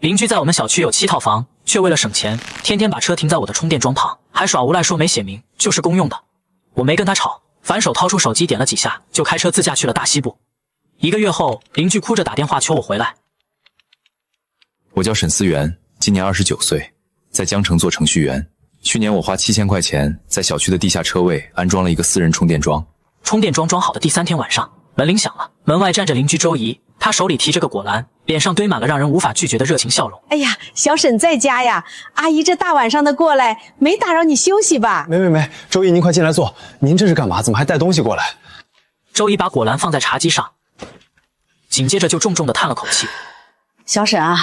邻居在我们小区有7套房，却为了省钱，天天把车停在我的充电桩旁，还耍无赖说没写明，就是公用的。我没跟他吵，反手掏出手机点了几下，就开车自驾去了大西部。1个月后，邻居哭着打电话求我回来。我叫沈思源，今年29岁，在江城做程序员。去年我花7000块钱在小区的地下车位安装了一个私人充电桩。充电桩装好的第3天晚上，门铃响了，门外站着邻居周姨，她手里提着个果篮，脸上堆满了让人无法拒绝的热情笑容。哎呀，小沈在家呀，阿姨这大晚上的过来，没打扰你休息吧？没，周姨您快进来坐。您这是干嘛？怎么还带东西过来？周姨把果篮放在茶几上，紧接着就重重地叹了口气。小沈啊，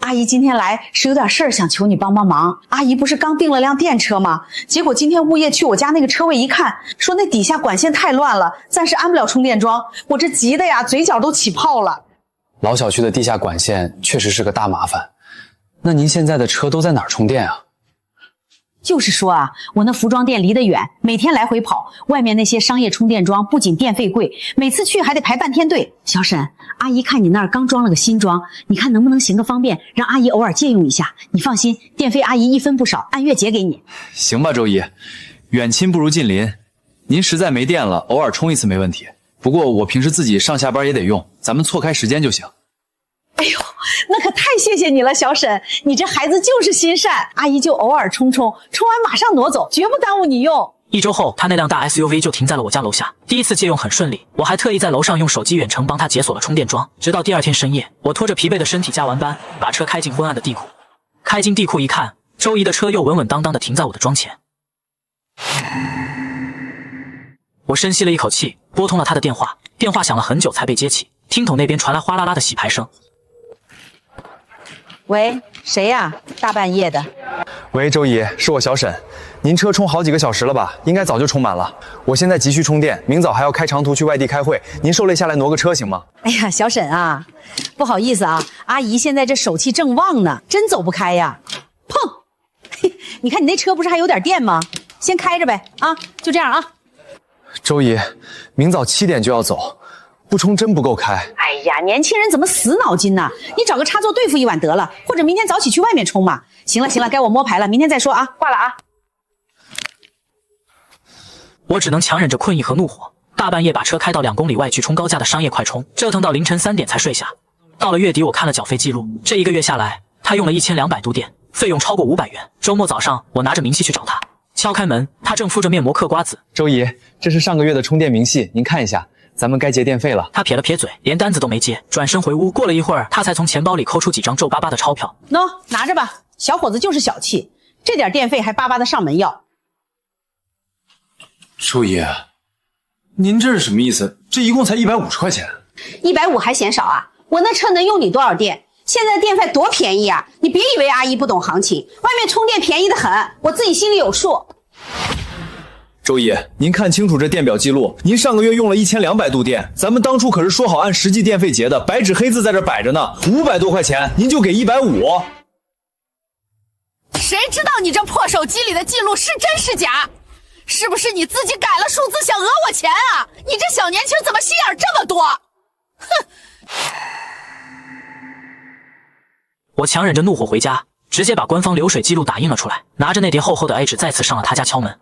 阿姨今天来是有点事儿，想求你帮帮忙。阿姨不是刚订了辆电车吗？结果今天物业去我家那个车位一看，说那底下管线太乱了，暂时安不了充电桩。我这急的呀，嘴角都起泡了。老小区的地下管线确实是个大麻烦。那您现在的车都在哪儿充电啊？就是说啊，我那服装店离得远，每天来回跑，外面那些商业充电桩不仅电费贵，每次去还得排半天队。小沈，阿姨看你那儿刚装了个新装，你看能不能行个方便，让阿姨偶尔借用一下？你放心，电费阿姨1分不少，按月结给你。行吧，周姨，远亲不如近邻，您实在没电了，偶尔充一次没问题。不过我平时自己上下班也得用，咱们错开时间就行。哎呦，那可太谢谢你了，小沈，你这孩子就是心善。阿姨就偶尔充，充完马上挪走，绝不耽误你用。1周后，他那辆大 SUV 就停在了我家楼下。第一次借用很顺利，我还特意在楼上用手机远程帮他解锁了充电桩。直到第2天深夜，我拖着疲惫的身体加完班，把车开进昏暗的地库。开进地库一看，周姨的车又稳稳当当地停在我的桩前。我深吸了一口气，拨通了他的电话。电话响了很久才被接起，听筒那边传来哗啦啦的洗牌声。喂，谁呀？大半夜的。喂，周姨，是我小沈。您车充好几个小时了吧？应该早就充满了。我现在急需充电，明早还要开长途去外地开会，您受累下来挪个车行吗？哎呀，小沈啊，不好意思啊，阿姨现在这手气正旺呢，真走不开呀。砰！嘿，你看你那车不是还有点电吗？先开着呗啊，就这样啊。周姨，明早7点就要走，不充真不够开。哎呀，年轻人怎么死脑筋呢？你找个插座对付一晚得了，或者明天早起去外面充嘛。行了，该我摸牌了，明天再说啊，挂了啊。我只能强忍着困意和怒火，大半夜把车开到2公里外去充高价的商业快充，折腾到凌晨3点才睡下。到了月底，我看了缴费记录，这1个月下来，他用了1200度电，费用超过500元。周末早上，我拿着明细去找他，敲开门，他正敷着面膜嗑瓜子。周姨，这是上个月的充电明细，您看一下，咱们该结电费了。他撇了撇嘴，连单子都没接，转身回屋。过了一会儿，他才从钱包里抠出几张皱巴巴的钞票。喏，拿着吧，小伙子就是小气，这点电费还巴巴的上门要。周姨，您这是什么意思？这一共才150块钱。150还嫌少啊？我那车能用你多少电？现在电费多便宜啊！你别以为阿姨不懂行情，外面充电便宜的很，我自己心里有数。周姨，您看清楚这电表记录，您上个月用了1200度电，咱们当初可是说好按实际电费结的，白纸黑字在这摆着呢，500多块钱您就给150。谁知道你这破手机里的记录是真是假？是不是你自己改了数字想讹我钱啊？你这小年轻怎么心眼这么多？哼！我强忍着怒火回家，直接把官方流水记录打印了出来，拿着那叠厚厚的 A 纸再次上了他家敲门。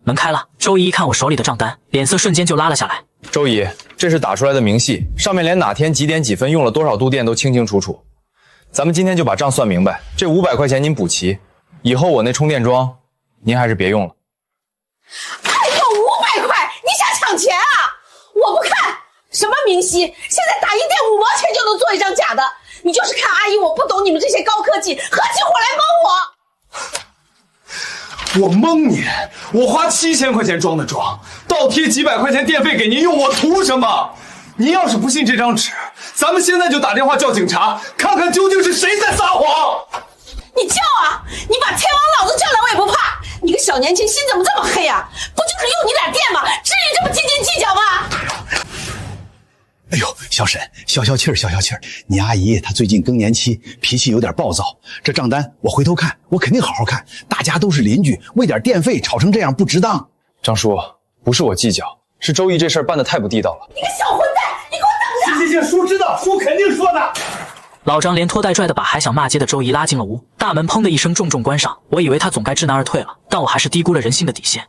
门开了，周姨一看我手里的账单，脸色瞬间就拉了下来。周姨，这是打出来的明细，上面连哪天几点几分用了多少度电都清清楚楚。咱们今天就把账算明白，这500块钱您补齐，以后我那充电桩您还是别用了。还有500块，你想抢钱啊？我不看什么明细，现在打一电5毛钱就能做一张假的。你就是看阿姨我不懂你们这些高科技，合起伙来蒙我。我蒙你？我花7000块钱装的桩，倒贴几百块钱电费给您用，我图什么？您要是不信这张纸，咱们现在就打电话叫警察，看看究竟是谁在撒谎。你叫啊！你把天王老子叫来我也不怕。你个小年轻心怎么这么黑啊？不就是用你点电吗？至于这么斤斤计较吗？哎呦，小沈，消消气儿，消消气儿。你阿姨她最近更年期，脾气有点暴躁。这账单我回头看，我肯定好好看。大家都是邻居，为点电费吵成这样不值当。张叔，不是我计较，是周姨这事儿办得太不地道了。你个小混蛋，你给我等着！行，叔知道，叔肯定说的。老张连拖带拽的把还想骂街的周姨拉进了屋，大门砰的一声重重关上。我以为他总该知难而退了，但我还是低估了人性的底线。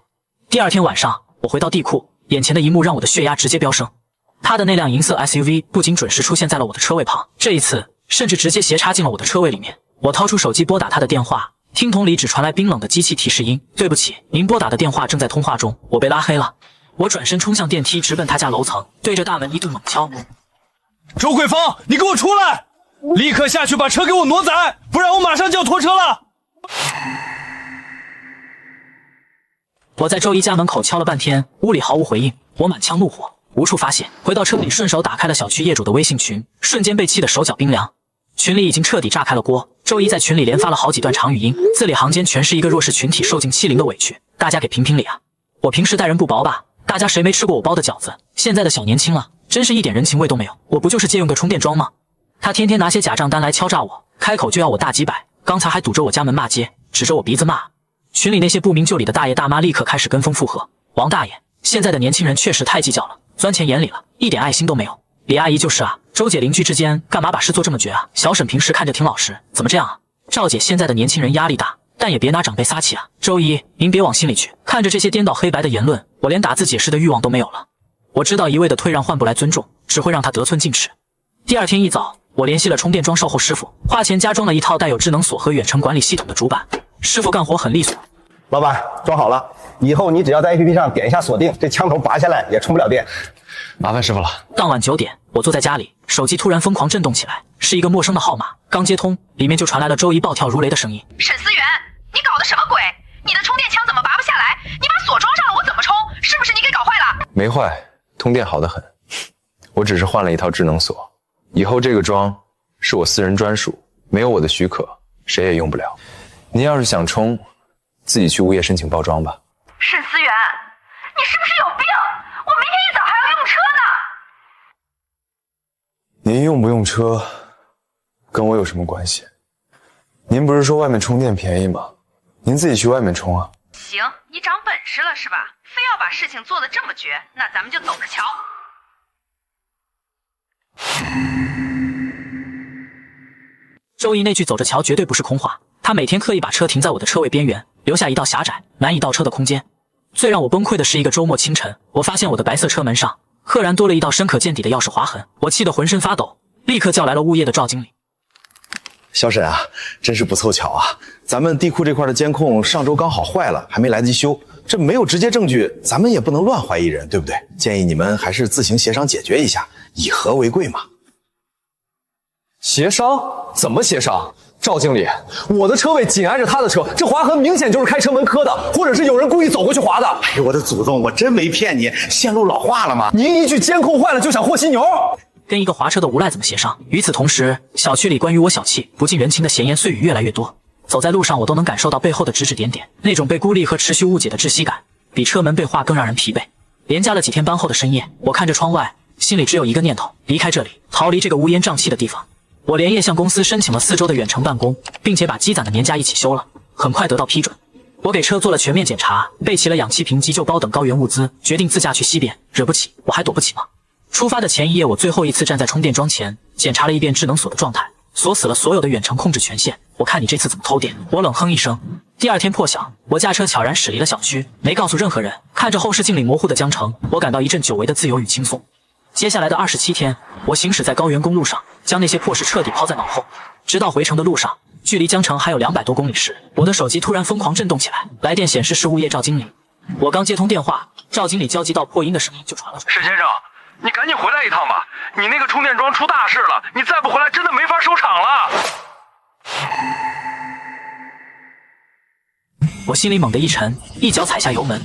第二天晚上，我回到地库，眼前的一幕让我的血压直接飙升。他的那辆银色 SUV 不仅准时出现在了我的车位旁，这一次甚至直接斜插进了我的车位里面。我掏出手机拨打他的电话，听筒里只传来冰冷的机器提示音：“对不起，您拨打的电话正在通话中。”我被拉黑了。我转身冲向电梯，直奔他家楼层，对着大门一顿猛敲。周桂芳，你给我出来！立刻下去把车给我挪载，不然我马上就要拖车了。我在周姨家门口敲了半天，屋里毫无回应，我满腔怒火无处发泄，回到车里顺手打开了小区业主的微信群，瞬间被气得手脚冰凉。群里已经彻底炸开了锅，周姨在群里连发了好几段长语音，字里行间全是一个弱势群体受尽欺凌的委屈，大家给评评理啊！我平时待人不薄吧，大家谁没吃过我包的饺子？现在的小年轻了，真是一点人情味都没有。我不就是借用个充电桩吗？他天天拿些假账单来敲诈我，开口就要我大几百，刚才还堵着我家门骂街，指着我鼻子骂。群里那些不明就里的大爷大妈立刻开始跟风附和。王大爷，现在的年轻人确实太计较了，钻钱眼里了，一点爱心都没有。李阿姨就是啊，周姐邻居之间干嘛把事做这么绝啊？小沈平时看着挺老实，怎么这样啊？赵姐，现在的年轻人压力大，但也别拿长辈撒气啊。周姨，您别往心里去，看着这些颠倒黑白的言论，我连打字解释的欲望都没有了。我知道一味的退让换不来尊重，只会让他得寸进尺。第二天一早，我联系了充电桩售后师傅，花钱加装了一套带有智能锁和远程管理系统的主板。师傅干活很利索。老板，装好了，以后你只要在 APP 上点一下锁定，这枪头拔下来也充不了电。麻烦师傅了。当晚9点，我坐在家里，手机突然疯狂震动起来，是一个陌生的号码。刚接通，里面就传来了周姨暴跳如雷的声音：“沈思源，你搞的什么鬼？你的充电枪怎么拔不下来？你把锁装上了，我怎么充？是不是你给搞坏了？”没坏，通电好得很。我只是换了一套智能锁，以后这个桩是我私人专属，没有我的许可，谁也用不了。您要是想充，自己去物业申请报桩吧。沈思源，你是不是有病？我明天一早还要用车呢。您用不用车，跟我有什么关系？您不是说外面充电便宜吗？您自己去外面充啊。行，你长本事了是吧？非要把事情做得这么绝，那咱们就走着瞧。周姨那句走着瞧绝对不是空话，她每天刻意把车停在我的车位边缘，留下一道狭窄难以倒车的空间。最让我崩溃的是一个周末清晨，我发现我的白色车门上赫然多了一道深可见底的钥匙划痕，我气得浑身发抖，立刻叫来了物业的赵经理。小沈啊，真是不凑巧啊，咱们地库这块的监控上周刚好坏了，还没来得及修，这没有直接证据，咱们也不能乱怀疑人，对不对？建议你们还是自行协商解决一下，以和为贵嘛。协商？怎么协商？赵经理，我的车位紧挨着他的车，这划痕明显就是开车门磕的，或者是有人故意走过去划的。哎呦，我的祖宗，我真没骗你，线路老化了吗？您一句监控坏了就想和稀牛？跟一个划车的无赖怎么协商？与此同时，小区里关于我小气、不近人情的闲言碎语越来越多。走在路上，我都能感受到背后的指指点点，那种被孤立和持续误解的窒息感，比车门被划更让人疲惫。连加了几天班后的深夜，我看着窗外，心里只有一个念头：离开这里，逃离这个乌烟瘴气的地方。我连夜向公司申请了4周的远程办公，并且把积攒的年假一起休了，很快得到批准。我给车做了全面检查，备齐了氧气瓶、急救包等高原物资，决定自驾去西边。惹不起，我还躲不起吗？出发的前一夜，我最后一次站在充电桩前，检查了一遍智能锁的状态，锁死了所有的远程控制权限。我看你这次怎么偷电！我冷哼一声。第二天破晓，我驾车悄然驶离了小区，没告诉任何人。看着后视镜里模糊的江城，我感到一阵久违的自由与轻松。接下来的27天，我行驶在高原公路上，将那些破事彻底抛在脑后。直到回程的路上，距离江城还有200多公里时，我的手机突然疯狂震动起来，来电显示是物业赵经理。我刚接通电话，赵经理焦急到破音的声音就传了出来：“沈先生，你赶紧回来一趟吧，你那个充电桩出大事了，你再不回来真的没法收场了。”我心里猛地一沉，一脚踩下油门。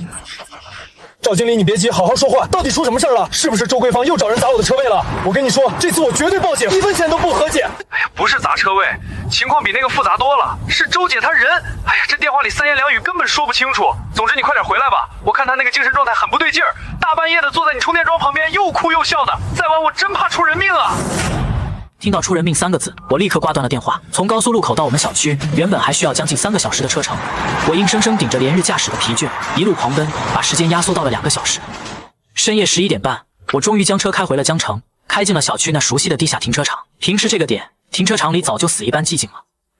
赵经理，你别急，好好说话，到底出什么事了？是不是周桂芳又找人砸我的车位了？我跟你说，这次我绝对报警，1分钱都不和解。哎呀，不是砸车位，情况比那个复杂多了，是周姐她人。哎呀，这电话里3言2语根本说不清楚。总之你快点回来吧，我看她那个精神状态很不对劲儿，大半夜的坐在你充电桩旁边又哭又笑的，再晚我真怕出人命啊！听到出人命3个字，我立刻挂断了电话。从高速路口到我们小区，原本还需要将近3个小时的车程，我硬生生顶着连日驾驶的疲倦，一路狂奔，把时间压缩到了2个小时。深夜11点半，我终于将车开回了江城，开进了小区那熟悉的地下停车场。平时这个点停车场里早就死一般寂静了。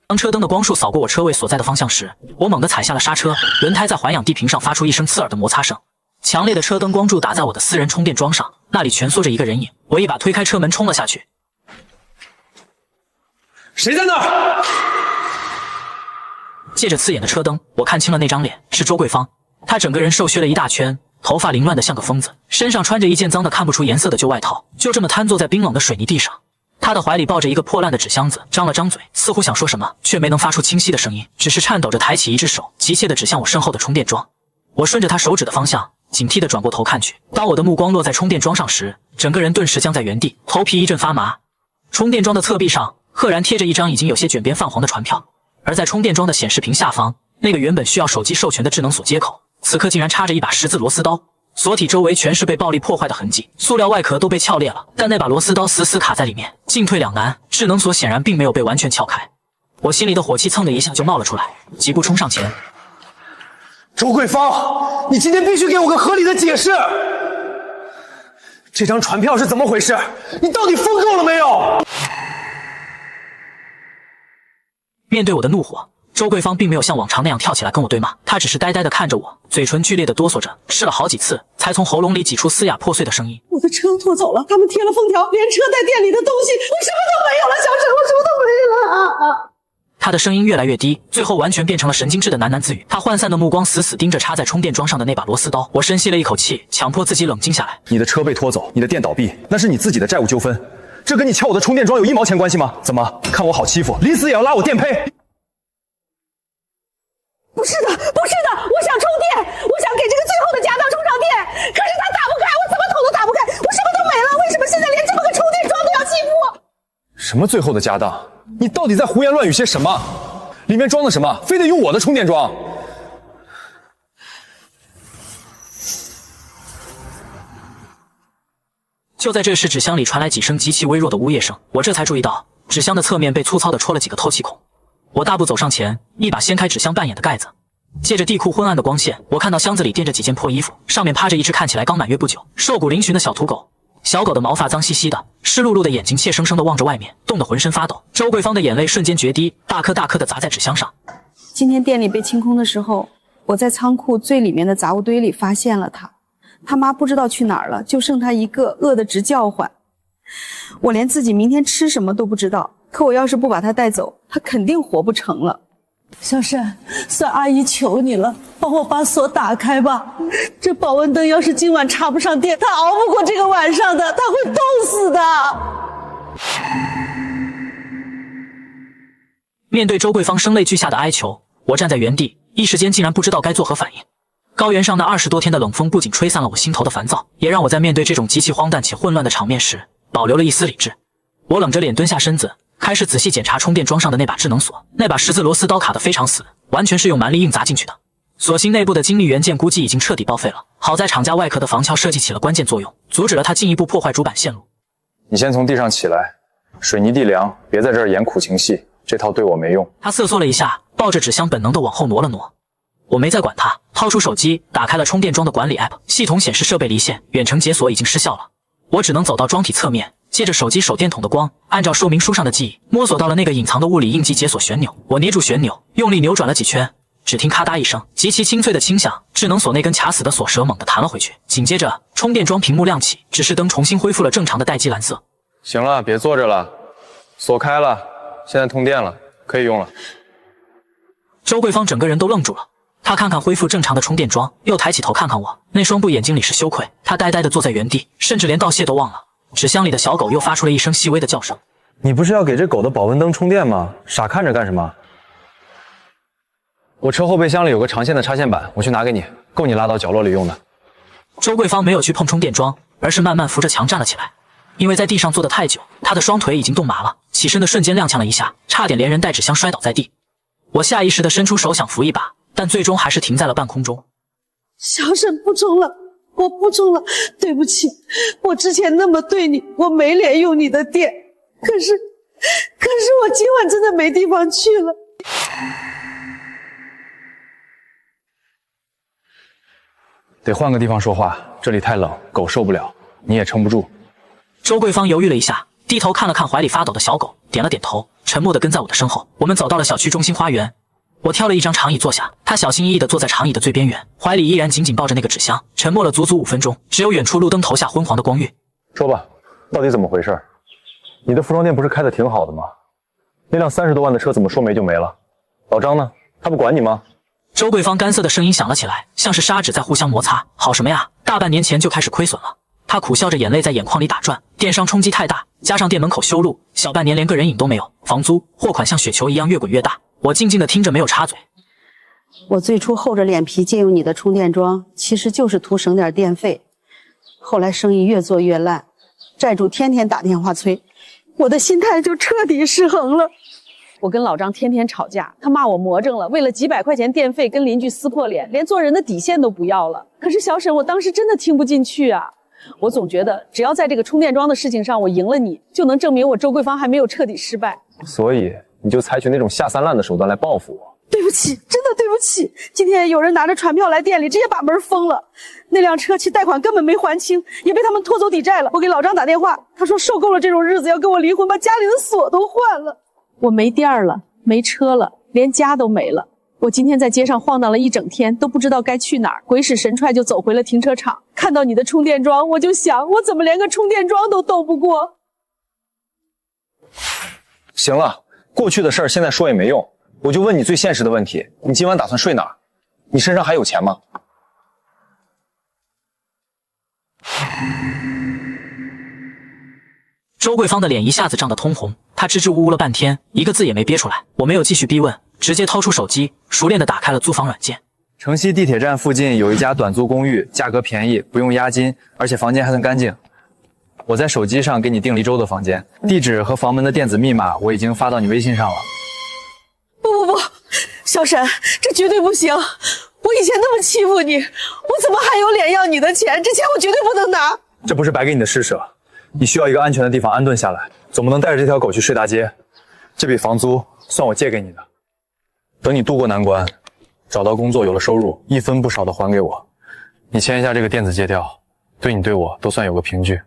当车灯的光束扫过我车位所在的方向时，我猛地踩下了刹车，轮胎在环氧地坪上发出一声刺耳的摩擦声。强烈的车灯光柱打在我的私人充电桩上，那里蜷缩着一个人影。我一把推开车门冲了下去。谁在那儿？借着刺眼的车灯，我看清了那张脸，是周桂芳。她整个人瘦削了一大圈，头发凌乱得像个疯子，身上穿着一件脏得看不出颜色的旧外套，就这么瘫坐在冰冷的水泥地上。她的怀里抱着一个破烂的纸箱子，张了张嘴，似乎想说什么，却没能发出清晰的声音，只是颤抖着抬起一只手，急切地指向我身后的充电桩。我顺着她手指的方向，警惕地转过头看去。当我的目光落在充电桩上时，整个人顿时僵在原地，头皮一阵发麻。充电桩的侧壁上赫然贴着一张已经有些卷边泛黄的传票，而在充电桩的显示屏下方，那个原本需要手机授权的智能锁接口，此刻竟然插着一把十字螺丝刀。锁体周围全是被暴力破坏的痕迹，塑料外壳都被撬裂了，但那把螺丝刀死死卡在里面，进退两难。智能锁显然并没有被完全撬开。我心里的火气蹭的一下就冒了出来，几步冲上前。周桂芳，你今天必须给我个合理的解释。这张传票是怎么回事？你到底疯够了没有？面对我的怒火，周桂芳并没有像往常那样跳起来跟我对骂，她只是呆呆地看着我，嘴唇剧烈地哆嗦着，试了好几次，才从喉咙里挤出嘶哑破碎的声音。我的车拖走了，他们贴了封条，连车带店里的东西，我什么都没有了，小沈，我什么都没了。她的声音越来越低，最后完全变成了神经质的喃喃自语。她涣散的目光死死盯着插在充电桩上的那把螺丝刀。我深吸了一口气，强迫自己冷静下来。你的车被拖走，你的店倒闭，那是你自己的债务纠纷，这跟你撬我的充电桩有1毛钱关系吗？怎么看我好欺负，临死也要拉我电胚？不是的，不是的，我想充电，我想给这个最后的家当充上电，可是它打不开，我怎么捅都打不开，我什么都没了，为什么现在连这么个充电桩都要欺负我？什么最后的家当？你到底在胡言乱语些什么？里面装的什么？非得用我的充电桩？就在这时，纸箱里传来几声极其微弱的呜咽声，我这才注意到纸箱的侧面被粗糙地戳了几个透气孔。我大步走上前，一把掀开纸箱半掩的盖子，借着地库昏暗的光线，我看到箱子里垫着几件破衣服，上面趴着一只看起来刚满月不久、瘦骨嶙峋的小土狗。小狗的毛发脏兮兮的，湿漉漉的眼睛怯生生地望着外面，冻得浑身发抖。周桂芳的眼泪瞬间决堤，大颗大颗地砸在纸箱上。今天店里被清空的时候，我在仓库最里面的杂物堆里发现了它，他妈不知道去哪儿了，就剩他一个，饿得直叫唤。我连自己明天吃什么都不知道，可我要是不把他带走，他肯定活不成了。小沈，算阿姨求你了，帮我把锁打开吧。这保温灯要是今晚插不上电，他熬不过这个晚上的，他会冻死的。面对周桂芳声泪俱下的哀求，我站在原地，一时间竟然不知道该作何反应。高原上那20多天的冷风不仅吹散了我心头的烦躁，也让我在面对这种极其荒诞且混乱的场面时保留了一丝理智。我冷着脸蹲下身子，开始仔细检查充电桩上的那把智能锁。那把十字螺丝刀卡得非常死，完全是用蛮力硬砸进去的。所幸内部的精密元件估计已经彻底报废了，好在厂家外壳的防撬设计起了关键作用，阻止了它进一步破坏主板线路。你先从地上起来，水泥地凉，别在这儿演苦情戏，这套对我没用。他瑟缩了一下，抱着纸箱本能地往后挪了挪。我没再管他，掏出手机，打开了充电桩的管理 app， 系统显示设备离线，远程解锁已经失效了。我只能走到桩体侧面，借着手机手电筒的光，按照说明书上的记忆，摸索到了那个隐藏的物理应急解锁旋钮。我捏住旋钮，用力扭转了几圈，只听咔嗒一声，极其清脆的轻响，智能锁那根卡死的锁舌猛地弹了回去。紧接着，充电桩屏幕亮起，指示灯重新恢复了正常的待机蓝色。行了，别坐着了，锁开了，现在通电了，可以用了。周桂芳整个人都愣住了。他看看恢复正常的充电桩，又抬起头看看我，那双布眼睛里是羞愧。他呆呆地坐在原地，甚至连道谢都忘了。纸箱里的小狗又发出了一声细微的叫声。你不是要给这狗的保温灯充电吗？傻看着干什么？我车后备箱里有个长线的插线板，我去拿给你，够你拉到角落里用的。周桂芳没有去碰充电桩，而是慢慢扶着墙站了起来。因为在地上坐得太久，她的双腿已经冻麻了，起身的瞬间踉跄了一下，差点连人带纸箱摔倒在地。我下意识地伸出手想扶一把，但最终还是停在了半空中。小沈不充了，我不充了，对不起，我之前那么对你，我没脸用你的电，可是我今晚真的没地方去了。得换个地方说话，这里太冷，狗受不了，你也撑不住。周桂芳犹豫了一下，低头看了看怀里发抖的小狗，点了点头，沉默地跟在我的身后。我们走到了小区中心花园，我挑了一张长椅坐下，他小心翼翼地坐在长椅的最边缘，怀里依然紧紧抱着那个纸箱，沉默了足足5分钟，只有远处路灯投下昏黄的光晕。说吧，到底怎么回事？你的服装店不是开得挺好的吗？那辆30多万的车怎么说没就没了？老张呢？他不管你吗？周桂芳干涩的声音响了起来，像是砂纸在互相摩擦。好什么呀？大半年前就开始亏损了。他苦笑着，眼泪在眼眶里打转。电商冲击太大，加上店门口修路，小半年连个人影都没有，房租、货款像雪球一样越滚越大。我静静地听着，没有插嘴。我最初厚着脸皮借用你的充电桩，其实就是图省点电费。后来生意越做越烂，债主天天打电话催，我的心态就彻底失衡了。我跟老张天天吵架，他骂我魔怔了，为了几百块钱电费跟邻居撕破脸，连做人的底线都不要了。可是小沈，我当时真的听不进去啊。我总觉得只要在这个充电桩的事情上我赢了你，就能证明我周桂芳还没有彻底失败。所以你就采取那种下三滥的手段来报复我？对不起，真的对不起。今天有人拿着传票来店里，直接把门封了。那辆车其贷款根本没还清，也被他们拖走抵债了。我给老张打电话，他说受够了这种日子，要跟我离婚，把家里的锁都换了。我没店了，没车了，连家都没了。我今天在街上晃荡了一整天，都不知道该去哪儿，鬼使神踹就走回了停车场。看到你的充电桩，我就想，我怎么连个充电桩都斗不过？行了，过去的事儿现在说也没用，我就问你最现实的问题，你今晚打算睡哪儿？你身上还有钱吗？周桂芳的脸一下子涨得通红，她支支吾吾了半天，一个字也没憋出来。我没有继续逼问，直接掏出手机，熟练地打开了租房软件。城西地铁站附近有一家短租公寓，价格便宜，不用押金，而且房间还算干净。我在手机上给你订了1周的房间，地址和房门的电子密码我已经发到你微信上了。不，小沈，这绝对不行！我以前那么欺负你，我怎么还有脸要你的钱？这钱我绝对不能拿！这不是白给你的施舍，你需要一个安全的地方安顿下来，总不能带着这条狗去睡大街。这笔房租算我借给你的，等你渡过难关，找到工作有了收入，一分不少的还给我。你签一下这个电子借条，对你对我都算有个凭据。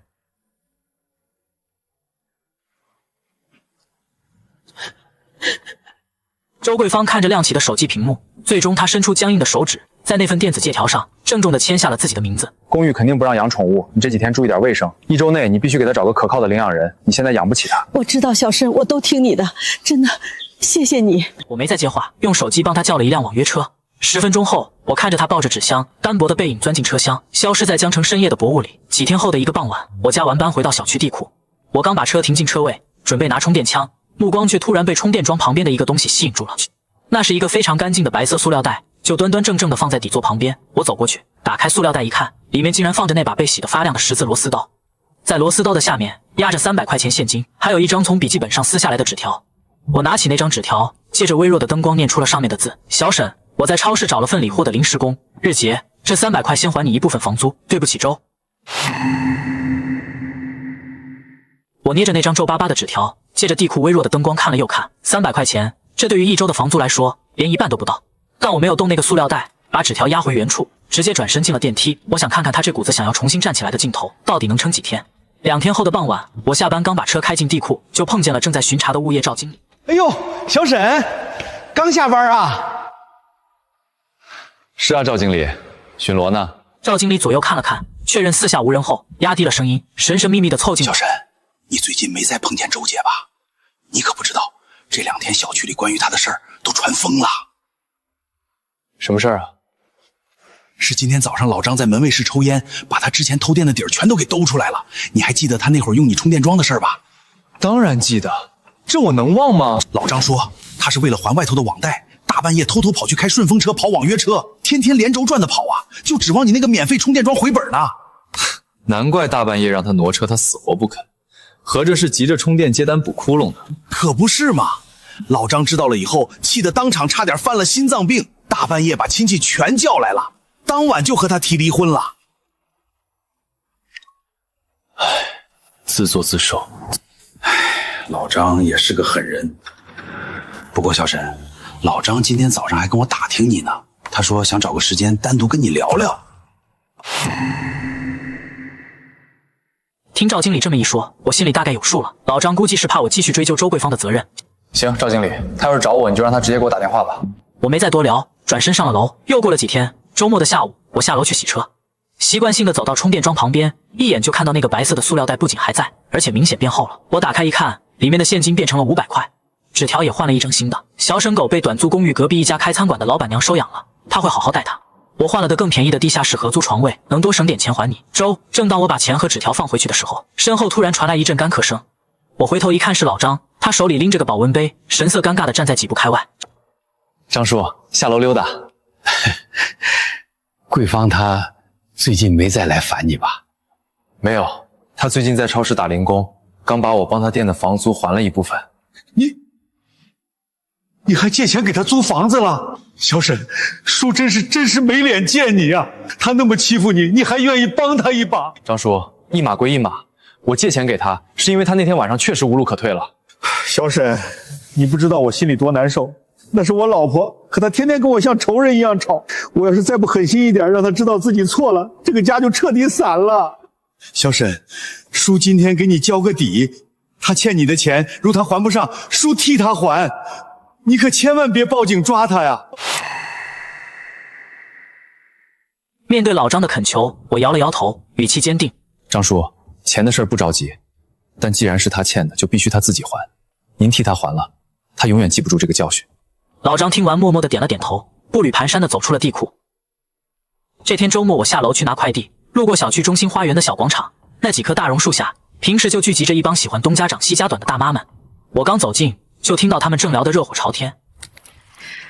周桂芳看着亮起的手机屏幕，最终她伸出僵硬的手指，在那份电子借条上郑重地签下了自己的名字。公寓肯定不让养宠物，你这几天注意点卫生。1周内你必须给他找个可靠的领养人，你现在养不起他。我知道，小沈，我都听你的，真的，谢谢你。我没再接话，用手机帮他叫了一辆网约车。10分钟后，我看着他抱着纸箱，单薄的背影钻进车厢，消失在江城深夜的薄雾里。几天后的一个傍晚，我加完班回到小区地库，我刚把车停进车位，准备拿充电枪，目光却突然被充电桩旁边的一个东西吸引住了。那是一个非常干净的白色塑料袋，就端端正正的放在底座旁边。我走过去，打开塑料袋一看，里面竟然放着那把被洗得发亮的十字螺丝刀，在螺丝刀的下面压着300块钱现金，还有一张从笔记本上撕下来的纸条。我拿起那张纸条，借着微弱的灯光念出了上面的字：小沈，我在超市找了份理货的临时工，日结，这300块先还你一部分房租，对不起周。我捏着那张皱巴巴的纸条，借着地库微弱的灯光看了又看，300块钱，这对于1周的房租来说连一半都不到。但我没有动那个塑料袋，把纸条压回原处，直接转身进了电梯。我想看看他这股子想要重新站起来的劲头到底能撑几天。2天后的傍晚，我下班刚把车开进地库，就碰见了正在巡查的物业赵经理。哎呦，小沈，刚下班啊？是啊，赵经理，巡逻呢？赵经理左右看了看，确认四下无人后，压低了声音，神神秘秘地凑近。小沈，你最近没再碰见周姐吧？你可不知道，这2天小区里关于她的事儿都传疯了。什么事儿啊？是今天早上老张在门卫室抽烟，把他之前偷电的底儿全都给兜出来了。你还记得他那会儿用你充电桩的事儿吧？当然记得，这我能忘吗？老张说他是为了还外头的网贷，大半夜偷偷跑去开顺风车跑网约车，天天连轴转的跑啊，就指望你那个免费充电桩回本呢。难怪大半夜让他挪车，他死活不肯，合着是急着充电接单补窟窿呢。可不是嘛！老张知道了以后，气得当场差点犯了心脏病，大半夜把亲戚全叫来了，当晚就和他提离婚了。唉，自作自受。老张也是个狠人。不过小沈，老张今天早上还跟我打听你呢，他说想找个时间单独跟你聊聊。听赵经理这么一说，我心里大概有数了。老张估计是怕我继续追究周桂芳的责任。行，赵经理，他要是找我，你就让他直接给我打电话吧。我没再多聊，转身上了楼。又过了几天，周末的下午，我下楼去洗车，习惯性的走到充电桩旁边，一眼就看到那个白色的塑料袋不仅还在，而且明显变厚了。我打开一看，里面的现金变成了500块，纸条也换了一张新的。小沈狗被短租公寓隔壁一家开餐馆的老板娘收养了，她会好好待他。我换了个更便宜的地下室合租床位，能多省点钱还你。周，正当我把钱和纸条放回去的时候，身后突然传来一阵干咳声。我回头一看是老张，他手里拎着个保温杯，神色尴尬的站在几步开外。张叔，下楼溜达。桂芳她最近没再来烦你吧？没有，他最近在超市打零工，刚把我帮他店的房租还了一部分。你还借钱给他租房子了？小沈，叔真是没脸见你啊！他那么欺负你，你还愿意帮他一把？张叔，一码归一码，我借钱给他是因为他那天晚上确实无路可退了。小沈，你不知道我心里多难受。那是我老婆，可她天天跟我像仇人一样吵。我要是再不狠心一点，让她知道自己错了，这个家就彻底散了。小沈，叔今天给你交个底，他欠你的钱，如他还不上，叔替他还。你可千万别报警抓他呀！面对老张的恳求，我摇了摇头，语气坚定：张叔，钱的事不着急，但既然是他欠的，就必须他自己还。您替他还了，他永远记不住这个教训。老张听完默默地点了点头，步履蹒跚地走出了地库。这天周末我下楼去拿快递，路过小区中心花园的小广场，那几棵大榕树下，平时就聚集着一帮喜欢东家长西家短的大妈们。我刚走近，就听到他们正聊得热火朝天。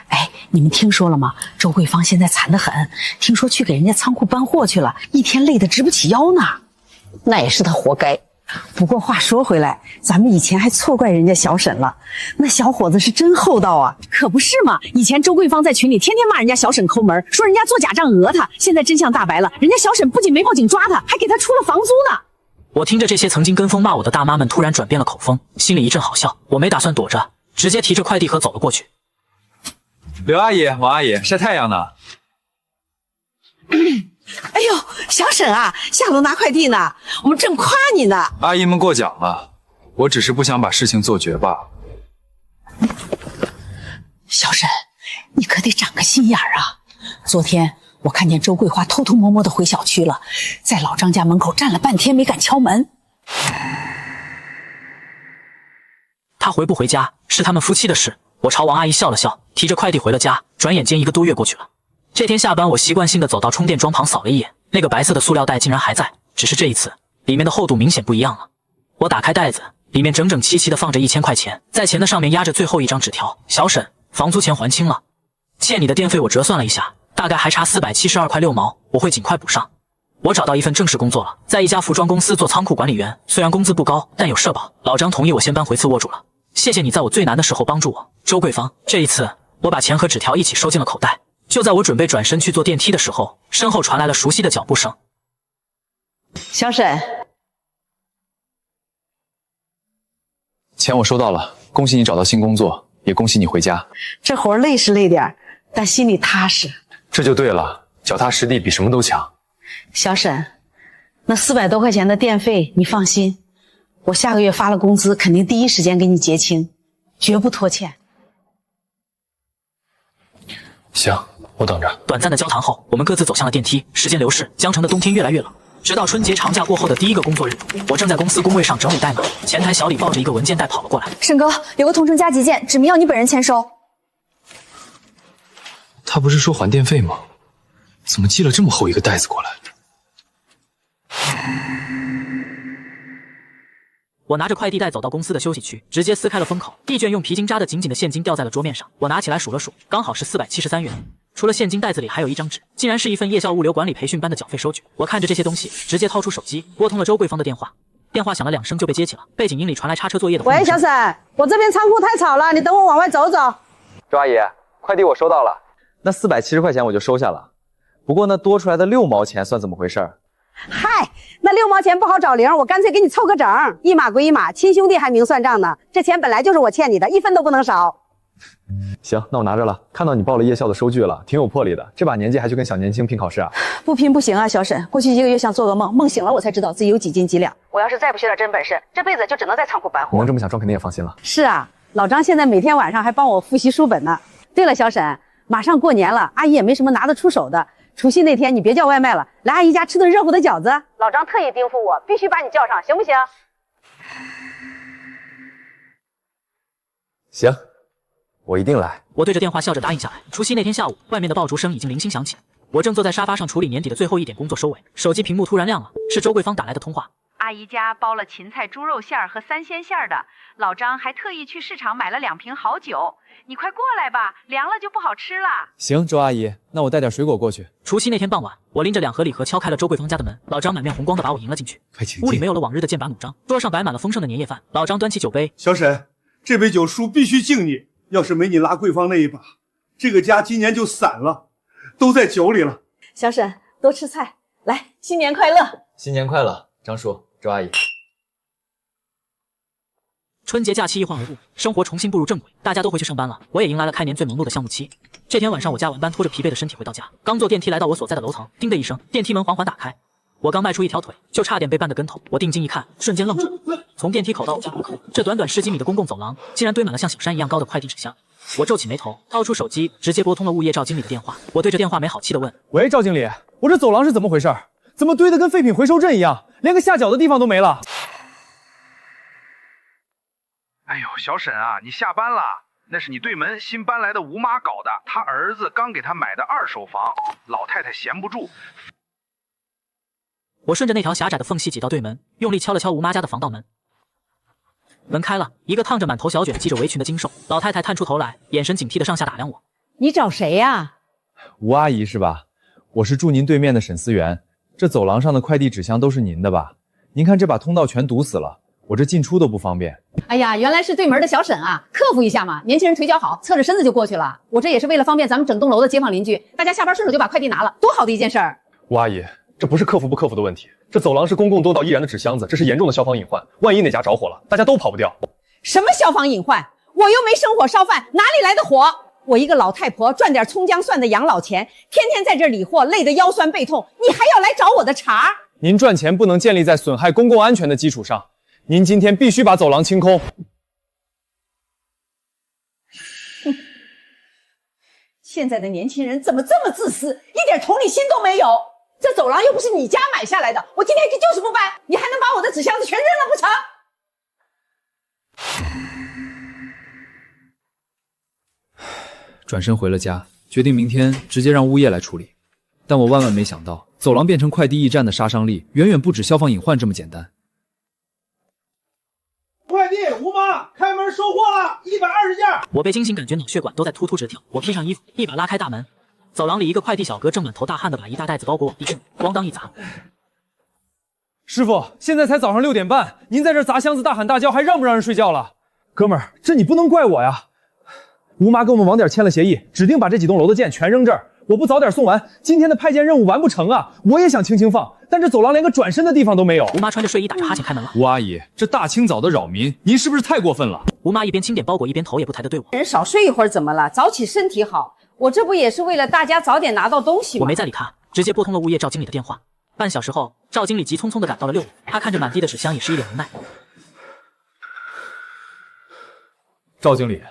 哎，你们听说了吗？周桂芳现在惨得很，听说去给人家仓库搬货去了，一天累得直不起腰呢。那也是他活该。不过话说回来，咱们以前还错怪人家小沈了，那小伙子是真厚道啊。可不是嘛，以前周桂芳在群里天天骂人家小沈抠门，说人家做假账讹他，现在真相大白了，人家小沈不仅没报警抓他，还给他出了房租呢。我听着这些曾经跟风骂我的大妈们突然转变了口风，心里一阵好笑。我没打算躲着，直接提着快递盒走了过去。刘阿姨、王阿姨，晒太阳呢。哎呦，小沈啊，下楼拿快递呢，我们正夸你呢。阿姨们过奖了，我只是不想把事情做绝罢了。小沈，你可得长个心眼儿啊！昨天我看见周桂花偷偷摸摸的回小区了，在老张家门口站了半天没敢敲门。他回不回家是他们夫妻的事。我朝王阿姨笑了笑，提着快递回了家。转眼间1个多月过去了。这天下班，我习惯性的走到充电桩旁扫了一眼，那个白色的塑料袋竟然还在，只是这一次里面的厚度明显不一样了。我打开袋子，里面整整齐齐的放着1000块钱，在钱的上面压着最后一张纸条：小沈，房租钱还清了，欠你的电费我折算了一下，大概还差472块6毛，我会尽快补上。我找到一份正式工作了，在一家服装公司做仓库管理员，虽然工资不高，但有社保。老张同意我先搬回次卧住了。谢谢你在我最难的时候帮助我，周桂芳。这一次，我把钱和纸条一起收进了口袋。就在我准备转身去坐电梯的时候，身后传来了熟悉的脚步声。小沈，钱我收到了，恭喜你找到新工作，也恭喜你回家。这活累是累点，但心里踏实。这就对了，脚踏实地比什么都强。小沈，那400多块钱的电费你放心，我下个月发了工资，肯定第一时间给你结清，绝不拖欠。行，我等着。短暂的交谈后，我们各自走向了电梯。时间流逝，江城的冬天越来越冷。直到春节长假过后的第1个工作日，我正在公司工位上整理代码，前台小李抱着一个文件袋跑了过来。沈哥，有个同城加急件，指明要你本人签收。他不是说还电费吗？怎么寄了这么厚一个袋子过来？我拿着快递袋走到公司的休息区，直接撕开了封口，一卷用皮筋扎得紧紧的现金掉在了桌面上。我拿起来数了数，刚好是473元。除了现金，袋子里还有一张纸，竟然是一份夜校物流管理培训班的缴费收据。我看着这些东西，直接掏出手机拨通了周桂芳的电话。电话响了2声就被接起了，背景音里传来叉车作业的。喂，小沈，我这边仓库太吵了，你等我往外走走。周阿姨，快递我收到了，那470块钱我就收下了。不过那多出来的6毛钱算怎么回事？嗨，那6毛钱不好找零，我干脆给你凑个整，一码归一码，亲兄弟还明算账呢。这钱本来就是我欠你的，1分都不能少。行，那我拿着了。看到你报了夜校的收据了，挺有魄力的。这把年纪还去跟小年轻拼考试啊？不拼不行啊，小沈。过去1个月像做噩梦，梦醒了我才知道自己有几斤几两。我要是再不学点真本事，这辈子就只能在仓库搬活。你能这么想，庄肯定也放心了。是啊，老张现在每天晚上还帮我复习书本呢。对了，小沈，马上过年了，阿姨也没什么拿得出手的。除夕那天你别叫外卖了，来阿姨家吃顿热乎的饺子。老张特意叮嘱我，必须把你叫上，行不行？行，我一定来。我对着电话笑着答应下来。除夕那天下午，外面的爆竹声已经零星响起，我正坐在沙发上处理年底的最后一点工作收尾，手机屏幕突然亮了，是周桂芳打来的通话。阿姨家包了芹菜猪肉馅儿和3鲜馅儿的，老张还特意去市场买了2瓶好酒，你快过来吧，凉了就不好吃了。行，周阿姨，那我带点水果过去。除夕那天傍晚，我拎着2盒礼盒敲开了周桂芳家的门，老张满面红光的把我迎了进去。快请进。屋里没有了往日的剑拔弩张，桌上摆满了丰盛的年夜饭。老张端起酒杯，小沈，这杯酒叔必须敬你。要是没你拉桂芳那一把，这个家今年就散了，都在酒里了。小沈，多吃菜，来，新年快乐！新年快乐，张叔、周阿姨。春节假期一晃而过，生活重新步入正轨，大家都回去上班了，我也迎来了开年最忙碌的项目期。这天晚上，我加完班，拖着疲惫的身体回到家，刚坐电梯来到我所在的楼层，叮的一声，电梯门缓缓打开。我刚迈出一条腿，就差点被绊得跟头。我定睛一看，瞬间愣住。从电梯口到我家门口，这短短10几米的公共走廊，竟然堆满了像小山一样高的快递纸箱。我皱起眉头，掏出手机，直接拨通了物业赵经理的电话。我对着电话没好气地问：“喂，赵经理，我这走廊是怎么回事？怎么堆得跟废品回收站一样，连个下脚的地方都没了？”哎呦，小沈啊，你下班了？那是你对门新搬来的吴妈搞的，她儿子刚给她买的2手房，老太太闲不住。我顺着那条狭窄的缝隙挤到对门，用力敲了敲吴妈家的防盗门。门开了，一个烫着满头小卷、系着围裙的精瘦老太太探出头来，眼神警惕地上下打量我。你找谁呀？吴阿姨是吧？我是住您对面的沈思源。这走廊上的快递纸箱都是您的吧？您看这把通道全堵死了，我这进出都不方便。哎呀，原来是对门的小沈啊，克服一下嘛，年轻人腿脚好，侧着身子就过去了。我这也是为了方便咱们整栋楼的街坊邻居，大家下班顺手就把快递拿了，多好的一件事儿。吴阿姨，这不是克服不克服的问题，这走廊是公共多到易燃的纸箱子，这是严重的消防隐患，万一哪家着火了，大家都跑不掉。什么消防隐患？我又没生火烧饭，哪里来的火？我一个老太婆赚点葱姜蒜的养老钱，天天在这理货，累得腰酸背痛，你还要来找我的茬？您赚钱不能建立在损害公共安全的基础上，您今天必须把走廊清空。现在的年轻人怎么这么自私，一点同理心都没有？这走廊又不是你家买下来的，我今天就是不搬，你还能把我的纸箱子全扔了不成？转身回了家，决定明天直接让物业来处理。但我万万没想到，走廊变成快递驿站的杀伤力远远不止消防隐患这么简单。快递，吴妈，开门收货了，120件。我被惊醒，感觉脑血管都在突突直跳。我披上衣服，一把拉开大门，走廊里一个快递小哥正满头大汗的把一大袋子包裹往地上咣当一砸。师傅，现在才早上6点半，您在这砸箱子大喊大叫，还让不让人睡觉了？哥们儿，这你不能怪我呀。吴妈跟我们网点签了协议，指定把这几栋楼的件全扔这儿。我不早点送完，今天的派件任务完不成啊！我也想轻轻放，但这走廊连个转身的地方都没有。吴妈穿着睡衣打着哈欠开门了。吴阿姨，这大清早的扰民，您是不是太过分了？吴妈一边清点包裹，一边头也不抬的对我：“人少睡一会儿怎么了？早起身体好。我这不也是为了大家早点拿到东西吗？”我没再理他，直接拨通了物业赵经理的电话。半小时后，赵经理急匆匆的赶到了6楼，他看着满地的纸箱，也是一脸无奈。赵经理，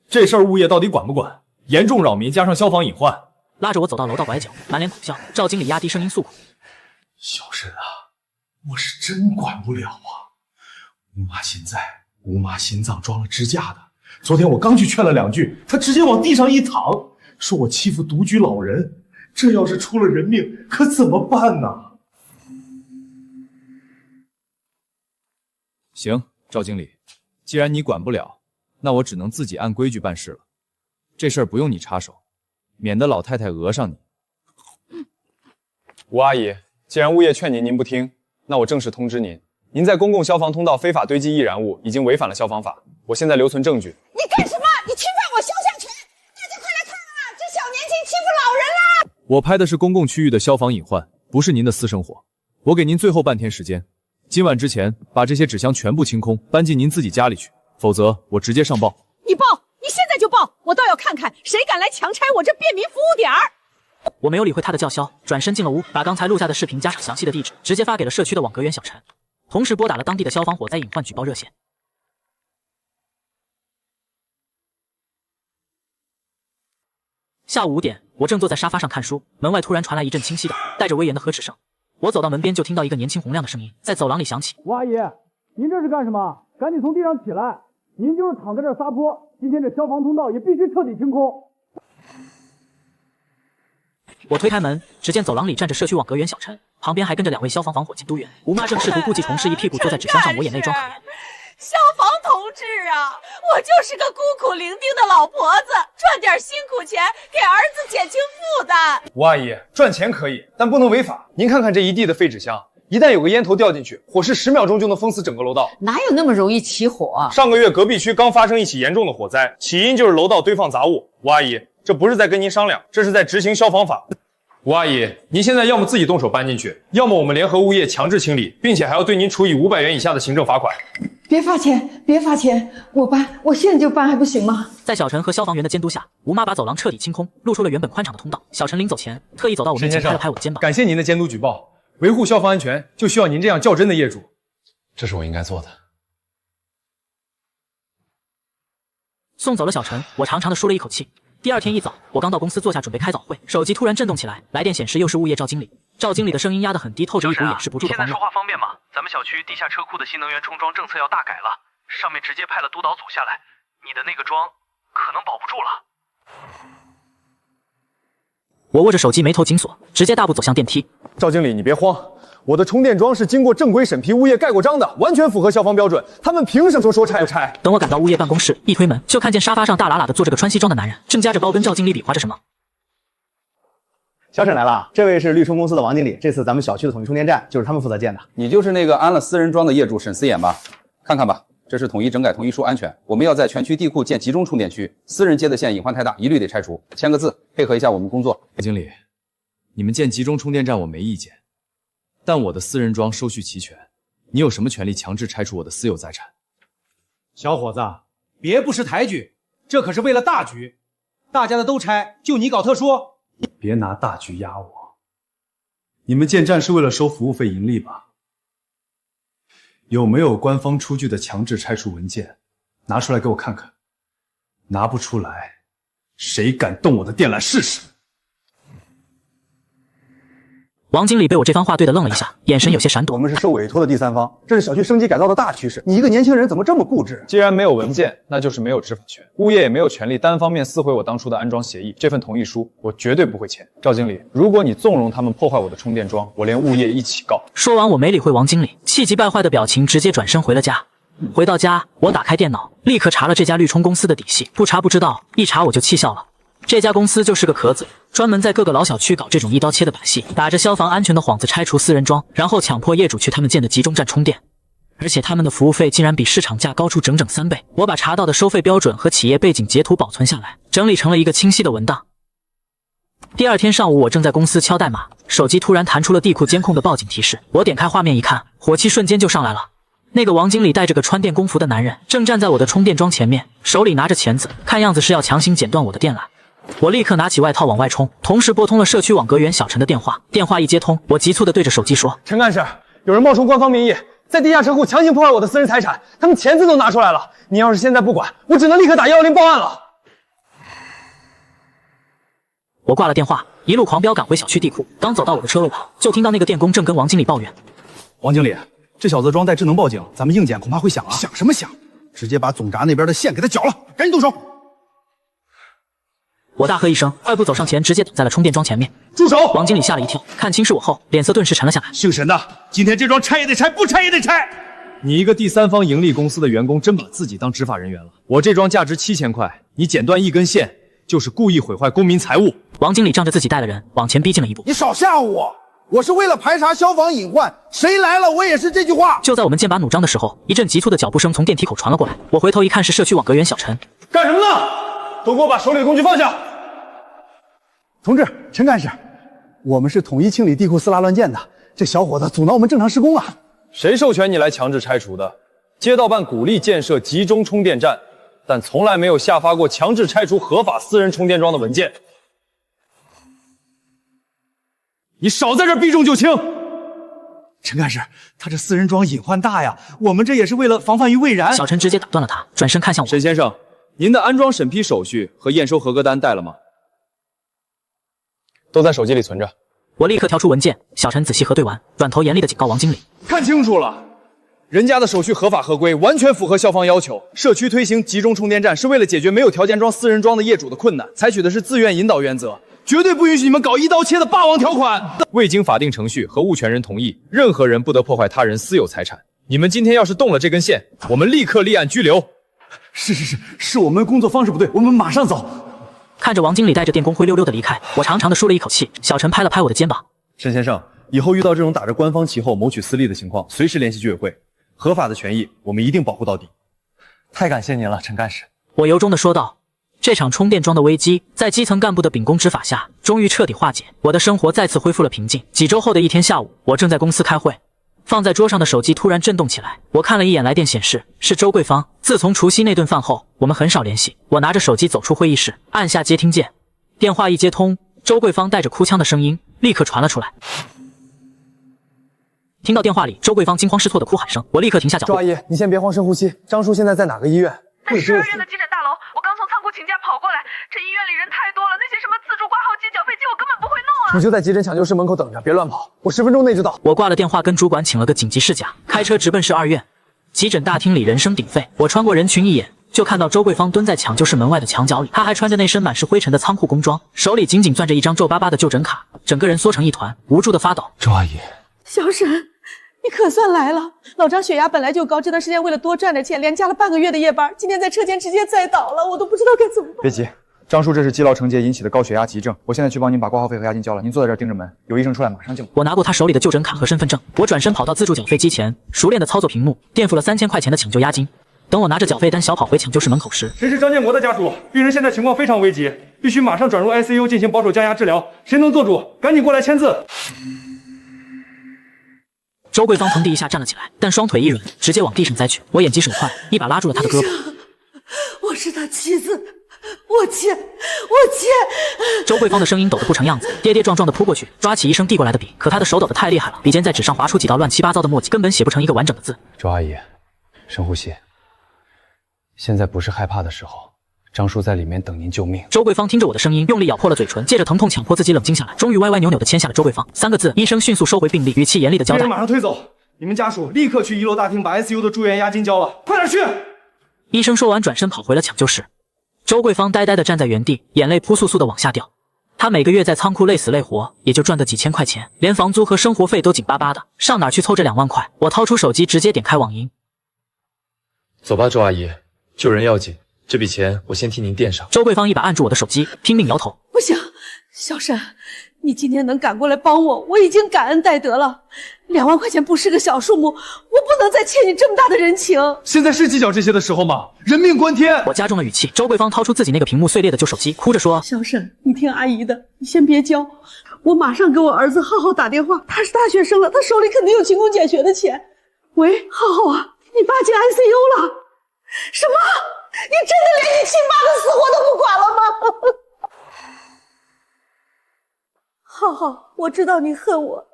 这事儿物业到底管不管？严重扰民加上消防隐患。拉着我走到楼道拐角，满脸苦笑。赵经理压低声音诉苦：“小沈啊，我是真管不了啊。吴妈心脏装了支架的，昨天我刚去劝了2句，她直接往地上一躺，说我欺负独居老人。这要是出了人命，可怎么办呢？”行，赵经理，既然你管不了，那我只能自己按规矩办事了。这事儿不用你插手，免得老太太讹上你。吴阿姨，既然物业劝您不听，那我正式通知您，您在公共消防通道非法堆积易燃物，已经违反了消防法。我现在留存证据。你干什么？你侵犯我肖像权！大家快来看啊！这小年轻欺负老人啦！我拍的是公共区域的消防隐患，不是您的私生活。我给您最后半天时间，今晚之前把这些纸箱全部清空，搬进您自己家里去，否则我直接上报。你报！你现在就报！我倒要看看谁敢来强拆我这便民服务点儿。我没有理会他的叫嚣，转身进了屋，把刚才录下的视频加上详细的地址，直接发给了社区的网格员小陈，同时拨打了当地的消防火灾隐患举报热线。下午5点，我正坐在沙发上看书，门外突然传来一阵清晰的、带着威严的呵斥声。我走到门边，就听到一个年轻洪亮的声音在走廊里响起：“吴阿姨，您这是干什么？赶紧从地上起来！您就是躺在这儿撒泼，今天这消防通道也必须彻底清空。”我推开门，只见走廊里站着社区网格员小陈，旁边还跟着2位消防防火监督员。吴妈正试图故技重施，一屁股坐在纸箱上抹眼泪装可怜。消防同志啊，我就是个孤苦伶仃的老婆子，赚点辛苦钱给儿子减轻负担。吴阿姨，赚钱可以，但不能违法。您看看这一地的废纸箱，一旦有个烟头掉进去，火势10秒钟就能封死整个楼道。哪有那么容易起火？上个月隔壁区刚发生一起严重的火灾，起因就是楼道堆放杂物。吴阿姨，这不是在跟您商量，这是在执行消防法。吴阿姨，您现在要么自己动手搬进去，要么我们联合物业强制清理，并且还要对您处以500元以下的行政罚款。别罚钱，别罚钱，我搬，我现在就搬还不行吗？在小陈和消防员的监督下，吴妈把走廊彻底清空，露出了原本宽敞的通道。小陈临走前特意走到我面前，拍了拍我的肩膀。感谢您的监督举报，维护消防安全就需要您这样较真的业主。这是我应该做的。送走了小陈，我长长的舒了一口气。第二天一早，我刚到公司坐下准备开早会，手机突然震动起来，来电显示又是物业赵经理。赵经理的声音压得很低，透着一股掩饰不住的慌乱。现在说话方便吗？咱们小区地下车库的新能源冲桩政策要大改了，上面直接派了督导组下来，你的那个桩可能保不住了。我握着手机，眉头紧锁，直接大步走向电梯。赵经理，你别慌，我的充电桩是经过正规审批，物业盖过章的，完全符合消防标准。他们凭什么说拆就拆？等我赶到物业办公室，一推门就看见沙发上大喇喇的坐着个穿西装的男人，正夹着包跟赵经理比划着什么。小沈来了，这位是绿充公司的王经理，这次咱们小区的统一充电站就是他们负责建的。你就是那个安了私人桩的业主沈思衍吧？看看吧，这是统一整改同意书安全，我们要在全区地库建集中充电区，私人接的线隐患太大，一律得拆除。签个字，配合一下我们工作。经理，你们建集中充电站我没意见，但我的私人桩收序齐全，你有什么权利强制拆除我的私有财产？小伙子，别不识抬举，这可是为了大局，大家的都拆，就你搞特殊。别拿大局压我。你们建站是为了收服务费盈利吧？有没有官方出具的强制拆除文件？拿出来给我看看。拿不出来，谁敢动我的电缆试试？王经理被我这番话对得愣了一下，眼神有些闪躲。我们是受委托的第三方，这是小区升级改造的大趋势。你一个年轻人怎么这么固执？既然没有文件，那就是没有执法权，物业也没有权利单方面撕毁我当初的安装协议。这份同意书我绝对不会签。赵经理，如果你纵容他们破坏我的充电桩，我连物业一起告。说完，我没理会王经理，气急败坏的表情，直接转身回了家。回到家，我打开电脑，立刻查了这家绿充公司的底细，不查不知道，一查我就气笑了。这家公司就是个壳子，专门在各个老小区搞这种一刀切的把戏，打着消防安全的幌子拆除私人桩，然后强迫业主去他们建的集中站充电。而且他们的服务费竟然比市场价高出整整3倍。我把查到的收费标准和企业背景截图保存下来，整理成了一个清晰的文档。第二天上午，我正在公司敲代码，手机突然弹出了地库监控的报警提示。我点开画面一看，火气瞬间就上来了。那个王经理带着个穿电工服的男人，正站在我的充电桩前面，手里拿着钳子，看样子是要强行剪断我的电缆。我立刻拿起外套往外冲，同时拨通了社区网格员小陈的电话。电话一接通，我急促地对着手机说：“陈干事，有人冒充官方名义，在地下车库强行破坏我的私人财产，他们钳子都拿出来了。你要是现在不管，我只能立刻打110报案了。”我挂了电话，一路狂飙赶回小区地库。刚走到我的车位旁，就听到那个电工正跟王经理抱怨：“王经理，这小子装带智能报警，咱们硬件恐怕会响啊！响什么响？直接把总闸那边的线给他绞了，赶紧动手！”我大喝一声，快步走上前，直接挡在了充电桩前面。住手！王经理吓了一跳，看清是我后，脸色顿时沉了下来。姓沈的，今天这桩拆也得拆，不拆也得拆。你一个第三方盈利公司的员工，真把自己当执法人员了？我这桩价值7000块，你剪断1根线，就是故意毁坏公民财物。王经理仗着自己带了人，往前逼近了一步。你少吓唬我！我是为了排查消防隐患，谁来了我也是这句话。就在我们剑拔弩张的时候，一阵急促的脚步声从电梯口传了过来。我回头一看，是社区网格员小陈。干什么呢？都给我把手里的工具放下！同志，陈干事，我们是统一清理地库私拉乱建的，这小伙子阻挠我们正常施工啊！谁授权你来强制拆除的？街道办鼓励建设集中充电站，但从来没有下发过强制拆除合法私人充电桩的文件。你少在这避重就轻！陈干事，他这私人桩隐患大呀，我们这也是为了防范于未然。小陈直接打断了他，转身看向我。沈先生，您的安装审批手续和验收合格单带了吗？都在手机里存着。我立刻调出文件，小陈仔细核对完，转头严厉地警告王经理：看清楚了，人家的手续合法合规，完全符合校方要求。社区推行集中充电站是为了解决没有条件装私人桩的业主的困难，采取的是自愿引导原则。绝对不允许你们搞一刀切的霸王条款。未经法定程序和物权人同意，任何人不得破坏他人私有财产。你们今天要是动了这根线，我们立刻立案拘留。是我们工作方式不对，我们马上走。看着王经理带着电工灰溜溜的离开，我长长的舒了一口气。小陈拍了拍我的肩膀：沈先生，以后遇到这种打着官方旗后谋取私利的情况，随时联系居委会，合法的权益我们一定保护到底。太感谢您了，陈干事。我由衷的说道。这场充电桩的危机，在基层干部的秉公执法下，终于彻底化解，我的生活再次恢复了平静。几周后的一天下午，我正在公司开会，放在桌上的手机突然震动起来。我看了一眼来电显示，是周桂芳。自从除夕那顿饭后，我们很少联系。我拿着手机走出会议室，按下接听键，电话一接通，周桂芳带着哭腔的声音立刻传了出来。听到电话里周桂芳惊慌失措的哭喊声，我立刻停下脚步。周阿姨，你先别慌，深呼吸。张叔现在在哪个医院？在12院的急诊大楼，我刚从仓库请假跑过来，这医院里人太多了，那些什么自助挂号机、缴费机我根本不会弄啊！你就在急诊抢救室门口等着，别乱跑，我10分钟内就到。我挂了电话，跟主管请了个紧急事假，开车直奔12院。急诊大厅里人声鼎沸，我穿过人群一眼，就看到周桂芳蹲在抢救室门外的墙角里，她还穿着那身满是灰尘的仓库工装，手里紧紧攥着一张皱巴巴的就诊卡，整个人缩成一团，无助的发抖。周阿姨，小沈，你可算来了！老张血压本来就高，这段时间为了多赚点钱，连加了半个月的夜班，今天在车间直接栽倒了，我都不知道该怎么办。别急，张叔这是积劳成疾引起的高血压急症，我现在去帮您把挂号费和押金交了。您坐在这儿盯着门，有医生出来马上就。我拿过他手里的就诊卡和身份证，我转身跑到自助缴费机前，熟练的操作屏幕，垫付了3000块钱的抢救押金。等我拿着缴费单小跑回抢救室门口时，谁是张建国的家属？病人现在情况非常危急，必须马上转入 ICU 进行保守降压治疗。谁能做主？赶紧过来签字。周桂芳腾地一下站了起来，但双腿一软，直接往地上栽去。我眼疾手快，一把拉住了她的胳膊。我是他妻子，我欠。周桂芳的声音抖得不成样子，跌跌撞撞地扑过去，抓起医生递过来的笔，可她的手抖得太厉害了，笔尖在纸上划出几道乱七八糟的墨迹，根本写不成一个完整的字。周阿姨，深呼吸，现在不是害怕的时候。张叔在里面等您救命。周桂芳听着我的声音，用力咬破了嘴唇，借着疼痛强迫自己冷静下来，终于歪歪扭扭地签下了周桂芳3个字。医生迅速收回病历，语气严厉地交代：病人马上推走，你们家属立刻去1楼大厅把 ICU 的住院押金交了，快点去！医生说完，转身跑回了抢救室。周桂芳呆呆地站在原地，眼泪扑簌簌地往下掉。她每个月在仓库累死累活，也就赚个几千块钱，连房租和生活费都紧巴巴的，上哪儿去凑这2万块？我掏出手机，直接点开网银。走吧，周阿姨，救人要紧。这笔钱我先替您垫上。周桂芳一把按住我的手机，拼命摇头。不行，小沈，你今天能赶过来帮我，我已经感恩戴德了。2万块钱不是个小数目，我不能再欠你这么大的人情。现在是计较这些的时候吗？人命关天！我加重了语气。周桂芳掏出自己那个屏幕碎裂的旧手机，哭着说：小沈，你听阿姨的，你先别交，我马上给我儿子浩浩打电话，他是大学生了，他手里肯定有勤工俭学的钱。喂，浩浩啊，你爸进 ICU 了。什么？你真的连你亲爸的死活都不管了吗？浩浩，我知道你恨我，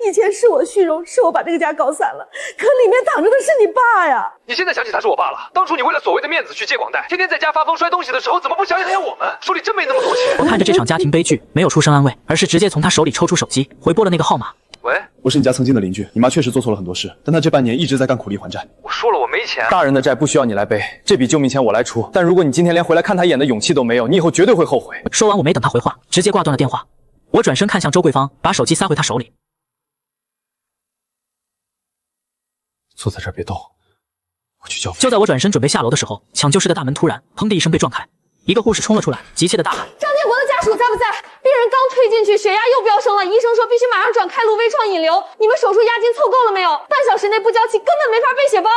以前是我虚荣，是我把这个家搞散了，可里面躺着的是你爸呀！你现在想起他是我爸了？当初你为了所谓的面子去借广贷，天天在家发疯摔东西的时候，怎么不想想我们？手里真没那么多钱。我看着这场家庭悲剧，没有出声安慰，而是直接从他手里抽出手机，回拨了那个号码。喂，我是你家曾经的邻居，你妈确实做错了很多事，但她这半年一直在干苦力还债。我说了我没钱，大人的债不需要你来背，这笔救命钱我来出。但如果你今天连回来看他一眼的勇气都没有，你以后绝对会后悔。说完，我没等他回话，直接挂断了电话。我转身看向周桂芳，把手机塞回她手里。坐在这儿别动，我去叫费。就在我转身准备下楼的时候，抢救室的大门突然砰的一声被撞开，一个护士冲了出来，急切的大喊：张建国的家属在不在？病人刚推进去，血压又飙升了，医生说必须马上转开颅微创引流。你们手术押金凑够了没有？半小时内不交齐，根本没法备血包。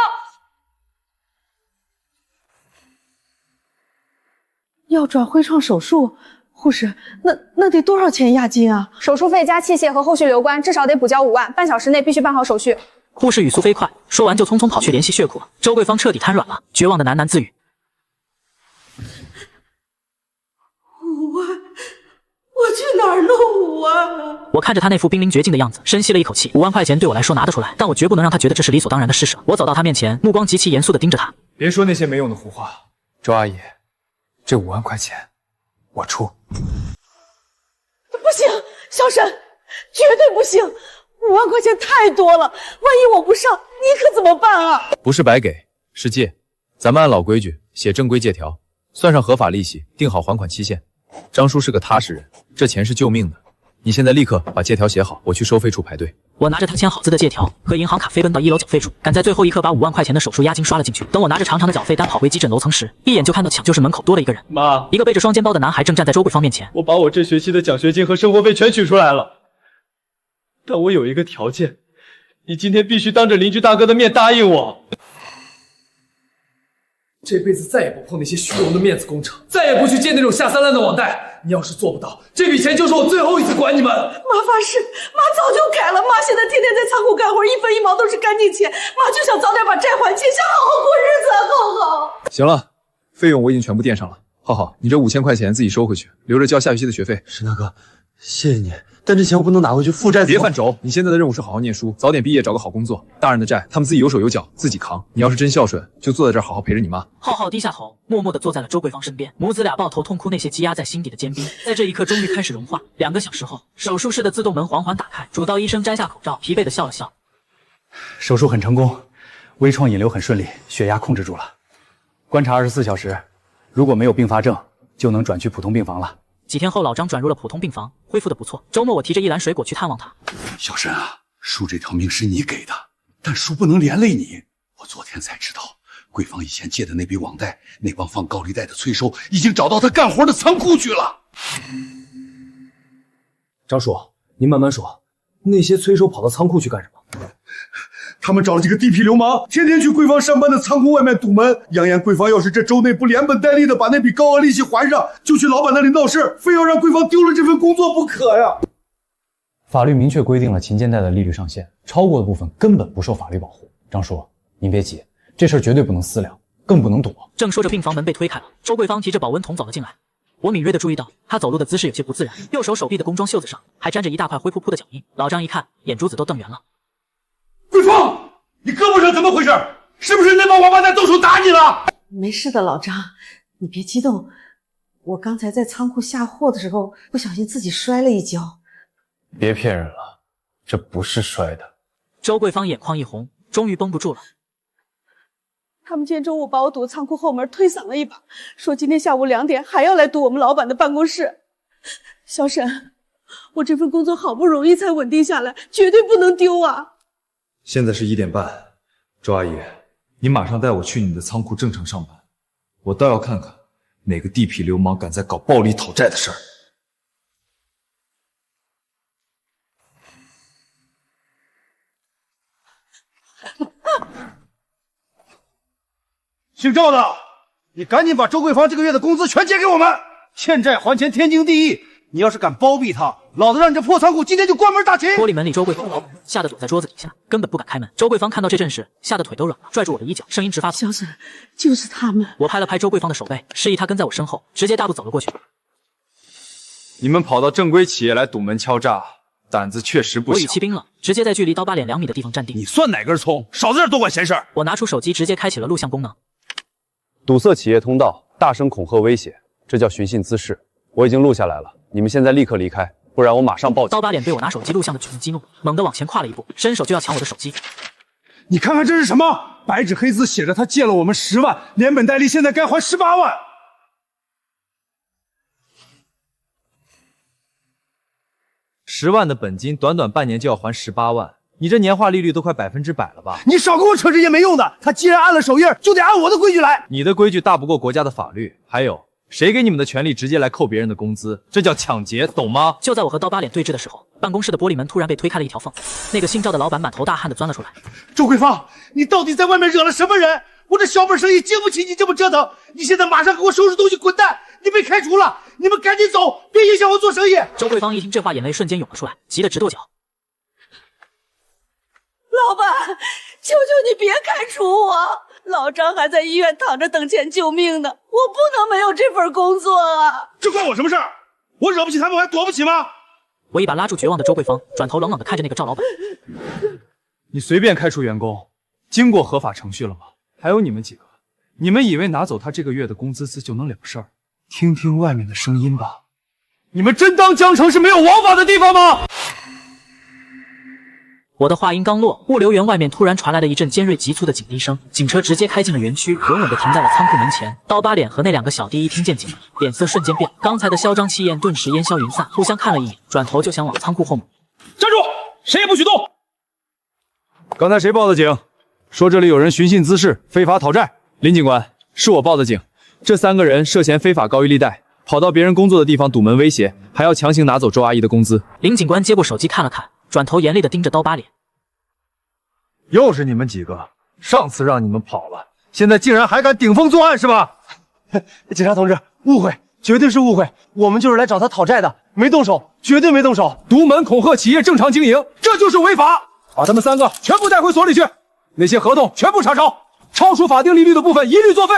要转微创手术，护士，那得多少钱押金啊？手术费加器械和后续留观，至少得补交5万，半小时内必须办好手续。护士语速飞快，说完就匆匆跑去联系血库。周桂芳彻底瘫软了，绝望的喃喃自语：苦啊！我看着他那副濒临绝境的样子，深吸了一口气。5万块钱对我来说拿得出来，但我绝不能让他觉得这是理所当然的施舍。我走到他面前，目光极其严肃地盯着他。别说那些没用的胡话。周阿姨，这5万块钱我出。不行，小沈，绝对不行！5万块钱太多了，万一我不上，你可怎么办啊？不是白给，是借。咱们按老规矩写正规借条，算上合法利息，定好还款期限。张叔是个踏实人，这钱是救命的。你现在立刻把借条写好，我去收费处排队。我拿着他签好字的借条和银行卡飞奔到1楼缴费处，赶在最后一刻把5万块钱的手术押金刷了进去。等我拿着长长的缴费单跑回急诊楼层时，一眼就看到抢救室门口多了一个人。妈，一个背着双肩包的男孩正站在周桂芳面前。我把我这学期的奖学金和生活费全取出来了，但我有一个条件，你今天必须当着邻居大哥的面答应我。这辈子再也不碰那些虚荣的面子工程，再也不去借那种下三滥的网贷。你要是做不到，这笔钱就是我最后一次管你们。妈发誓，妈早就改了。妈现在天天在仓库干活，一分一毛都是干净钱。妈就想早点把债还清，想好好过日子，浩浩。行了，费用我已经全部垫上了。浩浩，你这5000块钱自己收回去，留着交下学期的学费。沈大哥，谢谢你，但这钱我不能拿回去，负债别犯轴。你现在的任务是好好念书，早点毕业，找个好工作。大人的债，他们自己有手有脚，自己扛。你要是真孝顺，就坐在这儿好好陪着你妈。浩浩低下头，默默地坐在了周桂芳身边，母子俩抱头痛哭，那些积压在心底的坚冰，在这一刻终于开始融化。2个小时后，手术室的自动门缓缓打开，主刀医生摘下口罩，疲惫地笑了笑。手术很成功，微创引流很顺利，血压控制住了。观察24小时，如果没有并发症，就能转去普通病房了。几天后，老张转入了普通病房，恢复得不错。周末我提着一篮水果去探望他。小沈啊，树这条命是你给的，但树不能连累你。我昨天才知道，桂芳以前借的那笔网贷，那帮放高利贷的催收已经找到他干活的仓库去了。张叔，您慢慢说，那些催收跑到仓库去干什么？他们找了几个地痞流氓，天天去桂芳上班的仓库外面堵门，扬言桂芳要是这周内不连本带利的把那笔高额利息还上，就去老板那里闹事，非要让桂芳丢了这份工作不可呀。法律明确规定了勤俭贷的利率上限，超过的部分根本不受法律保护。张叔，您别急，这事儿绝对不能私了，更不能躲。正说着，病房门被推开了，周桂芳提着保温桶走了进来。我敏锐地注意到她走路的姿势有些不自然，右手手臂的工装袖子上还沾着一大块灰扑扑的脚印。老张一看，眼珠子都瞪圆了。桂芳，你胳膊上怎么回事？是不是那帮王八蛋动手打你了？没事的，老张，你别激动。我刚才在仓库下货的时候，不小心自己摔了一跤。别骗人了，这不是摔的。周桂芳眼眶一红，终于绷不住了。他们今天中午把我堵仓库后门，推搡了一把，说今天下午2点还要来堵我们老板的办公室。小沈，我这份工作好不容易才稳定下来，绝对不能丢啊！现在是1点半，周阿姨，你马上带我去你的仓库正常上班，我倒要看看哪个地痞流氓敢在搞暴力讨债的事儿。姓赵的，你赶紧把周桂芳这个月的工资全结给我们，欠债还钱天经地义。你要是敢包庇他，老子让你这破仓库今天就关门大秦！玻璃门里，周桂芳吓得躲在桌子底下，根本不敢开门。周桂芳看到这阵势，吓得腿都软了，拽住我的衣角，声音直发抖。小沈，就是他们。我拍了拍周桂芳的手背，示意她跟在我身后，直接大步走了过去。你们跑到正规企业来堵门敲诈，胆子确实不小。我语气冰冷，直接在距离刀疤脸2米的地方站定。你算哪根葱？少在这多管闲事儿！我拿出手机，直接开启了录像功能。堵塞企业通道，大声恐吓威胁，这叫寻衅滋事。我已经录下来了，你们现在立刻离开，不然我马上报警。刀疤脸被我拿手机录像的举动激怒，猛地往前跨了一步，伸手就要抢我的手机。你看看这是什么？白纸黑字写着他借了我们10万，连本带利，现在该还18万。10万的本金，短短半年就要还18万，你这年化利率都快100%了吧？你少跟我扯这些没用的，他既然按了手印，就得按我的规矩来。你的规矩大不过国家的法律，还有。谁给你们的权利直接来扣别人的工资？这叫抢劫，懂吗？就在我和刀疤脸对峙的时候，办公室的玻璃门突然被推开了一条缝，那个姓赵的老板满头大汗的钻了出来。周桂芳，你到底在外面惹了什么人？我这小本生意经不起你这么折腾，你现在马上给我收拾东西滚蛋！你被开除了，你们赶紧走，别影响我做生意。周桂芳一听这话，眼泪瞬间涌了出来，急得直跺脚。老板，求求你别开除我！老张还在医院躺着等钱救命呢，我不能没有这份工作啊！这关我什么事儿？我惹不起他们，我还躲不起吗？我一把拉住绝望的周桂芳，转头冷冷地看着那个赵老板。你随便开除员工，经过合法程序了吗？还有你们几个，你们以为拿走他这个月的工资就能了事儿？听听外面的声音吧。你们真当江城是没有王法的地方吗？我的话音刚落，物流园外面突然传来了一阵尖锐急促的警笛声，警车直接开进了园区，稳稳地停在了仓库门前。刀疤脸和那两个小弟一听见警铃，脸色瞬间变，刚才的嚣张气焰顿时烟消云散，互相看了一眼，转头就想往仓库后门。站住！谁也不许动！刚才谁报的警？说这里有人寻衅滋事，非法讨债。林警官，是我报的警。这3个人涉嫌非法高于利贷，跑到别人工作的地方堵门威胁，还要强行拿走周阿姨的工资。林警官接过手机看了看，转头严厉地盯着刀疤脸。又是你们几个！上次让你们跑了，现在竟然还敢顶风作案是吧？警察同志，误会，绝对是误会，我们就是来找他讨债的，没动手，绝对没动手。堵门恐吓企业正常经营，这就是违法！把他们3个全部带回所里去，那些合同全部查抄，超出法定利率的部分一律作废。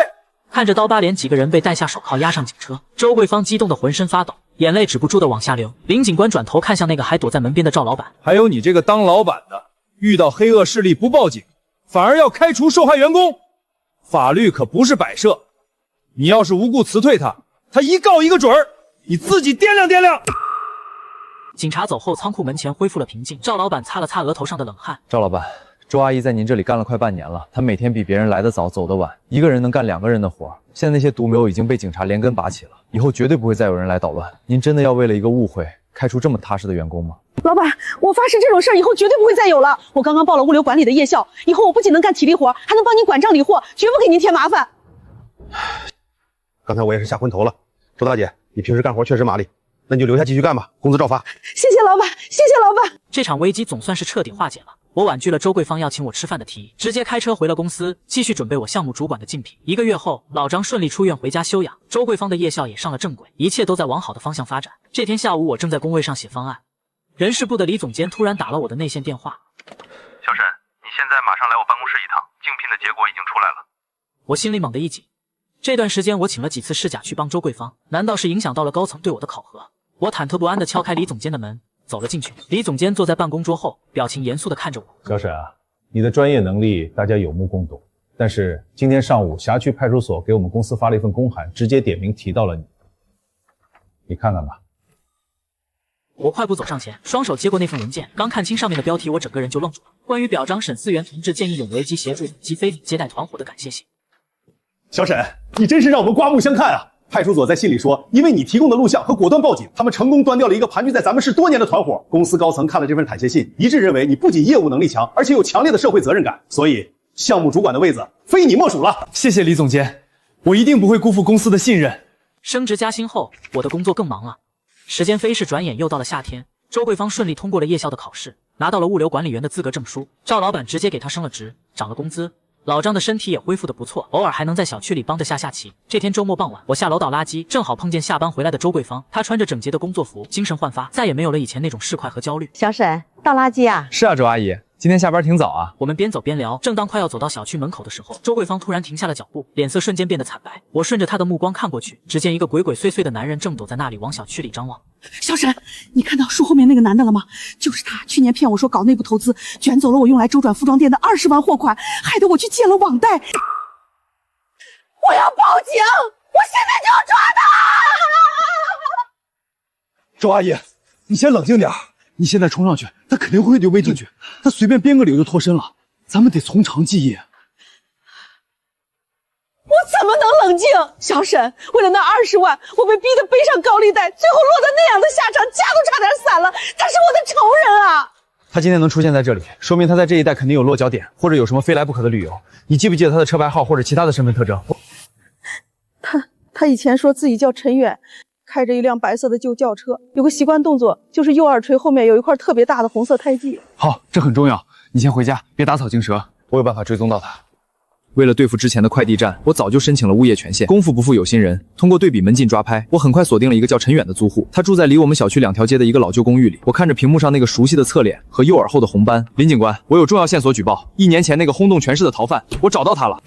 看着刀疤脸几个人被戴下手铐押上警车，周桂芳激动得浑身发抖，眼泪止不住的往下流。林警官转头看向那个还躲在门边的赵老板，还有你这个当老板的，遇到黑恶势力不报警，反而要开除受害员工，法律可不是摆设。你要是无故辞退他，他一告一个准儿，你自己掂量掂量。警察走后，仓库门前恢复了平静。赵老板擦了擦额头上的冷汗。赵老板，周阿姨在您这里干了快半年了，她每天比别人来得早，走得晚，一个人能干2个人的活。现在那些毒瘤已经被警察连根拔起了，以后绝对不会再有人来捣乱。您真的要为了一个误会开除这么踏实的员工吗？老板，我发誓这种事儿以后绝对不会再有了。我刚刚报了物流管理的夜校，以后我不仅能干体力活，还能帮您管账理货，绝不给您添麻烦。刚才我也是吓昏头了。周大姐，你平时干活确实麻利，那你就留下继续干吧，工资照发。谢谢老板，谢谢老板。这场危机总算是彻底化解了。我婉拒了周桂芳要请我吃饭的提议，直接开车回了公司，继续准备我项目主管的竞品。1个月后，老张顺利出院回家休养，周桂芳的夜校也上了正轨，一切都在往好的方向发展。这天下午，我正在工位上写方案，人事部的李总监突然打了我的内线电话。小沈，你现在马上来我办公室一趟，竞聘的结果已经出来了。我心里猛地一紧，这段时间我请了几次试假去帮周桂芳，难道是影响到了高层对我的考核？我忐忑不安地敲开李总监的门，走了进去。李总监坐在办公桌后，表情严肃地看着我。小沈啊，你的专业能力大家有目共睹，但是今天上午辖区派出所给我们公司发了一份公函，直接点名提到了你，你看看吧。我快步走上前，双手接过那份文件，刚看清上面的标题，我整个人就愣住了。关于表彰沈思源同志见义勇为及协助及非礼接待团伙的感谢信。小沈，你真是让我们刮目相看啊！派出所在信里说，因为你提供的录像和果断报警，他们成功端掉了一个盘踞在咱们市多年的团伙。公司高层看了这份感谢信，一致认为你不仅业务能力强，而且有强烈的社会责任感，所以项目主管的位子非你莫属了。谢谢李总监，我一定不会辜负公司的信任。升职加薪后，我的工作更忙了。时间飞逝，转眼又到了夏天。周桂芳顺利通过了夜校的考试，拿到了物流管理员的资格证书。赵老板直接给她升了职，涨了工资。老张的身体也恢复得不错，偶尔还能在小区里帮着下棋。这天周末傍晚，我下楼倒垃圾，正好碰见下班回来的周桂芳。她穿着整洁的工作服，精神焕发，再也没有了以前那种市侩和焦虑。小沈，倒垃圾啊？是啊，周阿姨，今天下班挺早啊。我们边走边聊，正当快要走到小区门口的时候，周桂芳突然停下了脚步，脸色瞬间变得惨白。我顺着她的目光看过去，只见一个鬼鬼祟祟的男人正躲在那里往小区里张望。小沈，你看到树后面那个男的了吗？就是他，去年骗我说搞内部投资，卷走了我用来周转服装店的20万货款，害得我去借了网贷。我要报警！我现在就要抓他！周阿姨，你先冷静点，你现在冲上去，他肯定会溜进去，他随便编个理由就脱身了，咱们得从长计议。我怎么能冷静？小沈，为了那20万，我被逼得背上高利贷，最后落得那样的下场，家都差点散了。他是我的仇人啊！他今天能出现在这里，说明他在这一带肯定有落脚点，或者有什么非来不可的理由。你记不记得他的车牌号或者其他的身份特征？他以前说自己叫陈远，开着一辆白色的旧轿车，有个习惯动作，就是右耳垂后面有一块特别大的红色胎记。好，这很重要，你先回家，别打草惊蛇，我有办法追踪到他。为了对付之前的快递站，我早就申请了物业权限。功夫不负有心人，通过对比门禁抓拍，我很快锁定了一个叫陈远的租户。他住在离我们小区2条街的一个老旧公寓里。我看着屏幕上那个熟悉的侧脸和右耳后的红斑，林警官，我有重要线索举报。1年前那个轰动全市的逃犯，我找到他了。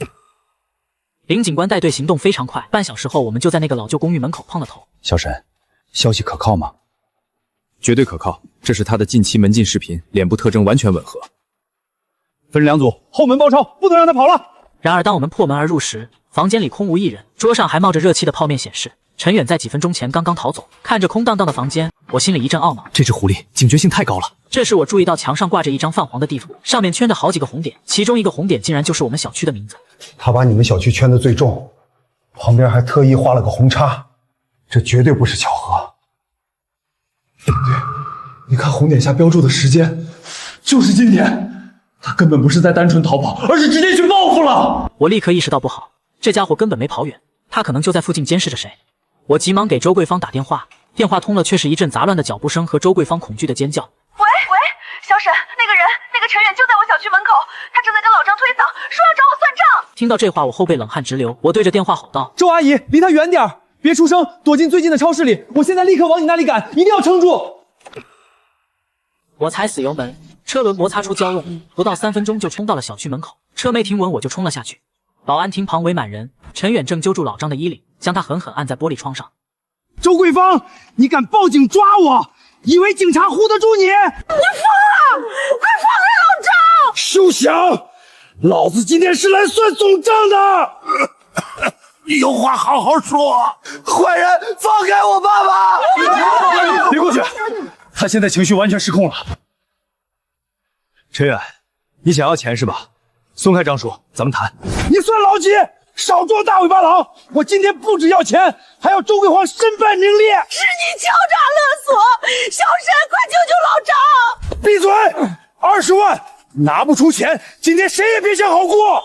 林警官带队行动非常快，半小时后我们就在那个老旧公寓门口碰了头。小沈，消息可靠吗？绝对可靠。这是他的近期门禁视频，脸部特征完全吻合。分两组，后门包抄，不能让他跑了。然而当我们破门而入时，房间里空无一人，桌上还冒着热气的泡面显示陈远在几分钟前刚刚逃走。看着空荡荡的房间，我心里一阵懊恼。这只狐狸警觉性太高了。这时我注意到墙上挂着一张泛黄的地图，上面圈着好几个红点，其中一个红点竟然就是我们小区的名字。他把你们小区圈得最重，旁边还特意画了个红叉，这绝对不是巧合。对，你看红点下标注的时间，就是今天。他根本不是在单纯逃跑，而是直接去报复了。我立刻意识到不好，这家伙根本没跑远，他可能就在附近监视着谁。我急忙给周桂芳打电话，电话通了，却是一阵杂乱的脚步声和周桂芳恐惧的尖叫。喂，小沈，那个陈远就在我小区门口，他正在跟老张推搡，说要找我算账。听到这话，我后背冷汗直流，我对着电话吼道：“周阿姨，离他远点，别出声，躲进最近的超市里。我现在立刻往你那里赶，一定要撑住。”我踩死油门，车轮摩擦出胶绒，不到3分钟就冲到了小区门口。车没停稳，我就冲了下去。保安亭旁围满人，陈远正揪住老张的衣领，将他狠狠按在玻璃窗上。周桂芳，你敢报警抓我？以为警察护得住你？你疯了！快放开老张！休想！老子今天是来算总账的。有话好好说。坏人，放开我爸爸！别过去，他现在情绪完全失控了。陈远，你想要钱是吧？松开张叔，咱们谈。你算老几？少装大尾巴狼！我今天不只要钱，还要周桂芳身败名裂。是你敲诈勒索，小沈，快救救老张！闭嘴！20万拿不出钱，今天谁也别想好过。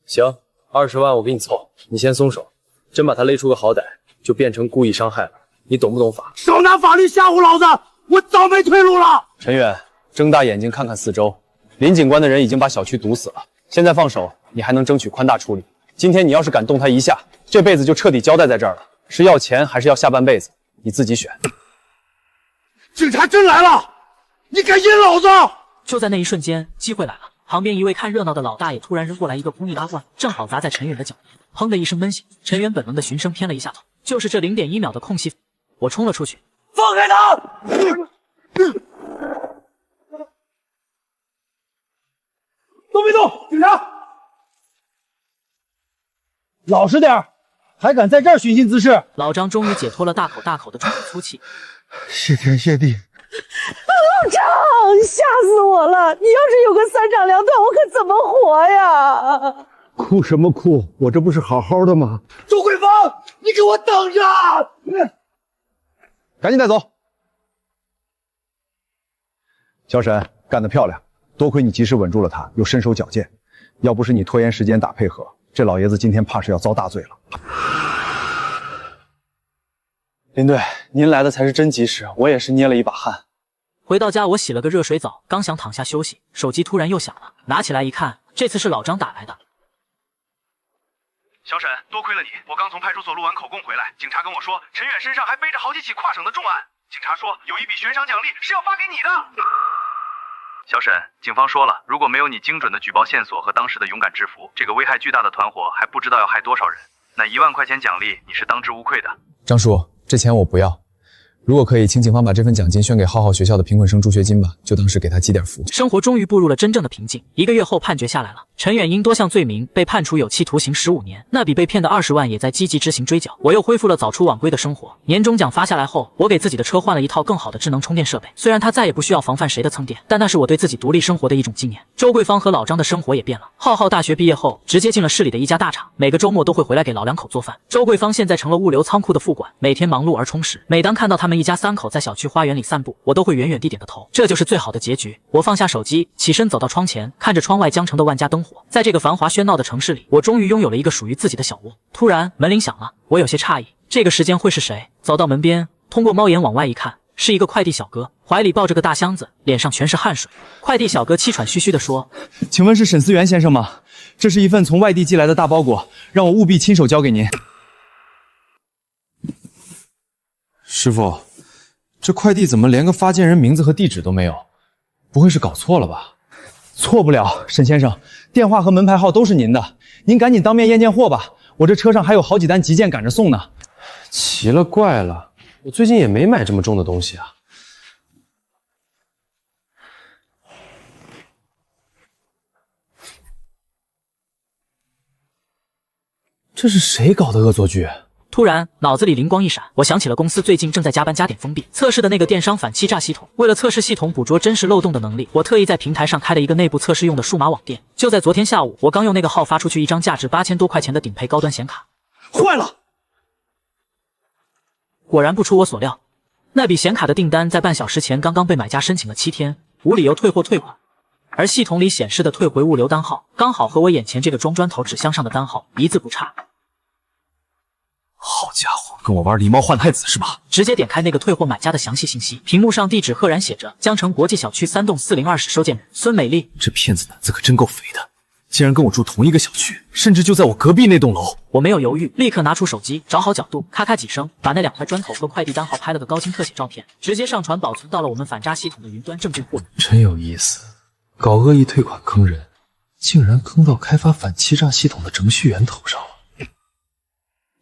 行，20万我给你凑，你先松手。真把他勒出个好歹，就变成故意伤害了。你懂不懂法？少拿法律吓唬老子，我早没退路了。陈远，睁大眼睛看看四周，林警官的人已经把小区堵死了，现在放手，你还能争取宽大处理。今天你要是敢动他一下，这辈子就彻底交代在这儿了。是要钱还是要下半辈子，你自己选。警察真来了，你敢阴老子？就在那一瞬间，机会来了。旁边一位看热闹的老大爷突然扔过来一个公益拉罐，正好砸在陈远的脚边，砰的一声闷醒。陈远本能的循声偏了一下头，就是这0.1秒的空隙，我冲了出去，放开他！动没动？警察，老实点，还敢在这儿寻衅滋事！老张终于解脱了大口大口的喘着粗气。谢天谢地。老张，吓死我了！你要是有个3长2短，我可怎么活呀？哭什么哭？我这不是好好的吗？周桂芳，你给我等着！赶紧带走。小沈干得漂亮，多亏你及时稳住了他，又身手矫健，要不是你拖延时间打配合，这老爷子今天怕是要遭大罪了。林队，您来的才是真及时，我也是捏了一把汗。回到家，我洗了个热水澡，刚想躺下休息，手机突然又响了，拿起来一看，这次是老张打来的。小沈，多亏了你，我刚从派出所录完口供回来，警察跟我说，陈远身上还背着好几起跨省的重案，警察说有一笔悬赏奖励是要发给你的。小沈，警方说了，如果没有你精准的举报线索和当时的勇敢制服，这个危害巨大的团伙还不知道要害多少人。那1万块钱奖励，你是当之无愧的。张叔，这钱我不要。如果可以，请警方把这份奖金捐给浩浩学校的贫困生助学金吧，就当是给他积点福。生活终于步入了真正的平静。1个月后，判决下来了，陈远因多项罪名被判处有期徒刑15年，那笔被骗的20万也在积极执行追缴。我又恢复了早出晚归的生活。年终奖发下来后，我给自己的车换了一套更好的智能充电设备，虽然它再也不需要防范谁的蹭电，但那是我对自己独立生活的一种纪念。周桂芳和老张的生活也变了。浩浩大学毕业后，直接进了市里的一家大厂，每个周末都会回来给老两口做饭。周桂芳现在成了物流仓库的副管，每天忙碌而充实。每当看到他们一家3口在小区花园里散步，我都会远远地点个头，这就是最好的结局。我放下手机，起身走到窗前，看着窗外江城的万家灯火。在这个繁华喧闹的城市里，我终于拥有了一个属于自己的小窝。突然门铃响了，我有些诧异，这个时间会是谁？走到门边，通过猫眼往外一看，是一个快递小哥，怀里抱着个大箱子，脸上全是汗水。快递小哥气喘吁吁地说：“请问是沈思源先生吗？这是一份从外地寄来的大包裹，让我务必亲手交给您。”师傅，这快递怎么连个发件人名字和地址都没有？不会是搞错了吧？错不了，沈先生，电话和门牌号都是您的，您赶紧当面验货吧。我这车上还有好几单急件赶着送呢。奇了怪了，我最近也没买这么重的东西啊。这是谁搞的恶作剧？突然脑子里灵光一闪，我想起了公司最近正在加班加点封闭测试的那个电商反欺诈系统。为了测试系统捕捉真实漏洞的能力，我特意在平台上开了一个内部测试用的数码网店。就在昨天下午，我刚用那个号发出去一张价值8000多块钱的顶配高端显卡，坏了！果然不出我所料，那笔显卡的订单在半小时前刚刚被买家申请了7天，无理由退货退款，而系统里显示的退回物流单号刚好和我眼前这个装砖头纸箱上的单号一字不差。好家伙，跟我玩狸猫换太子是吧？直接点开那个退货买家的详细信息，屏幕上地址赫然写着江城国际小区3栋402室，收件人孙美丽。这骗子胆子可真够肥的，竟然跟我住同一个小区，甚至就在我隔壁那栋楼。我没有犹豫，立刻拿出手机，找好角度，咔咔几声，把那2块砖头和快递单号拍了个高清特写照片，直接上传保存到了我们反诈系统的云端证据库。真有意思，搞恶意退款坑人，竟然坑到开发反欺诈系统的程序员头上了。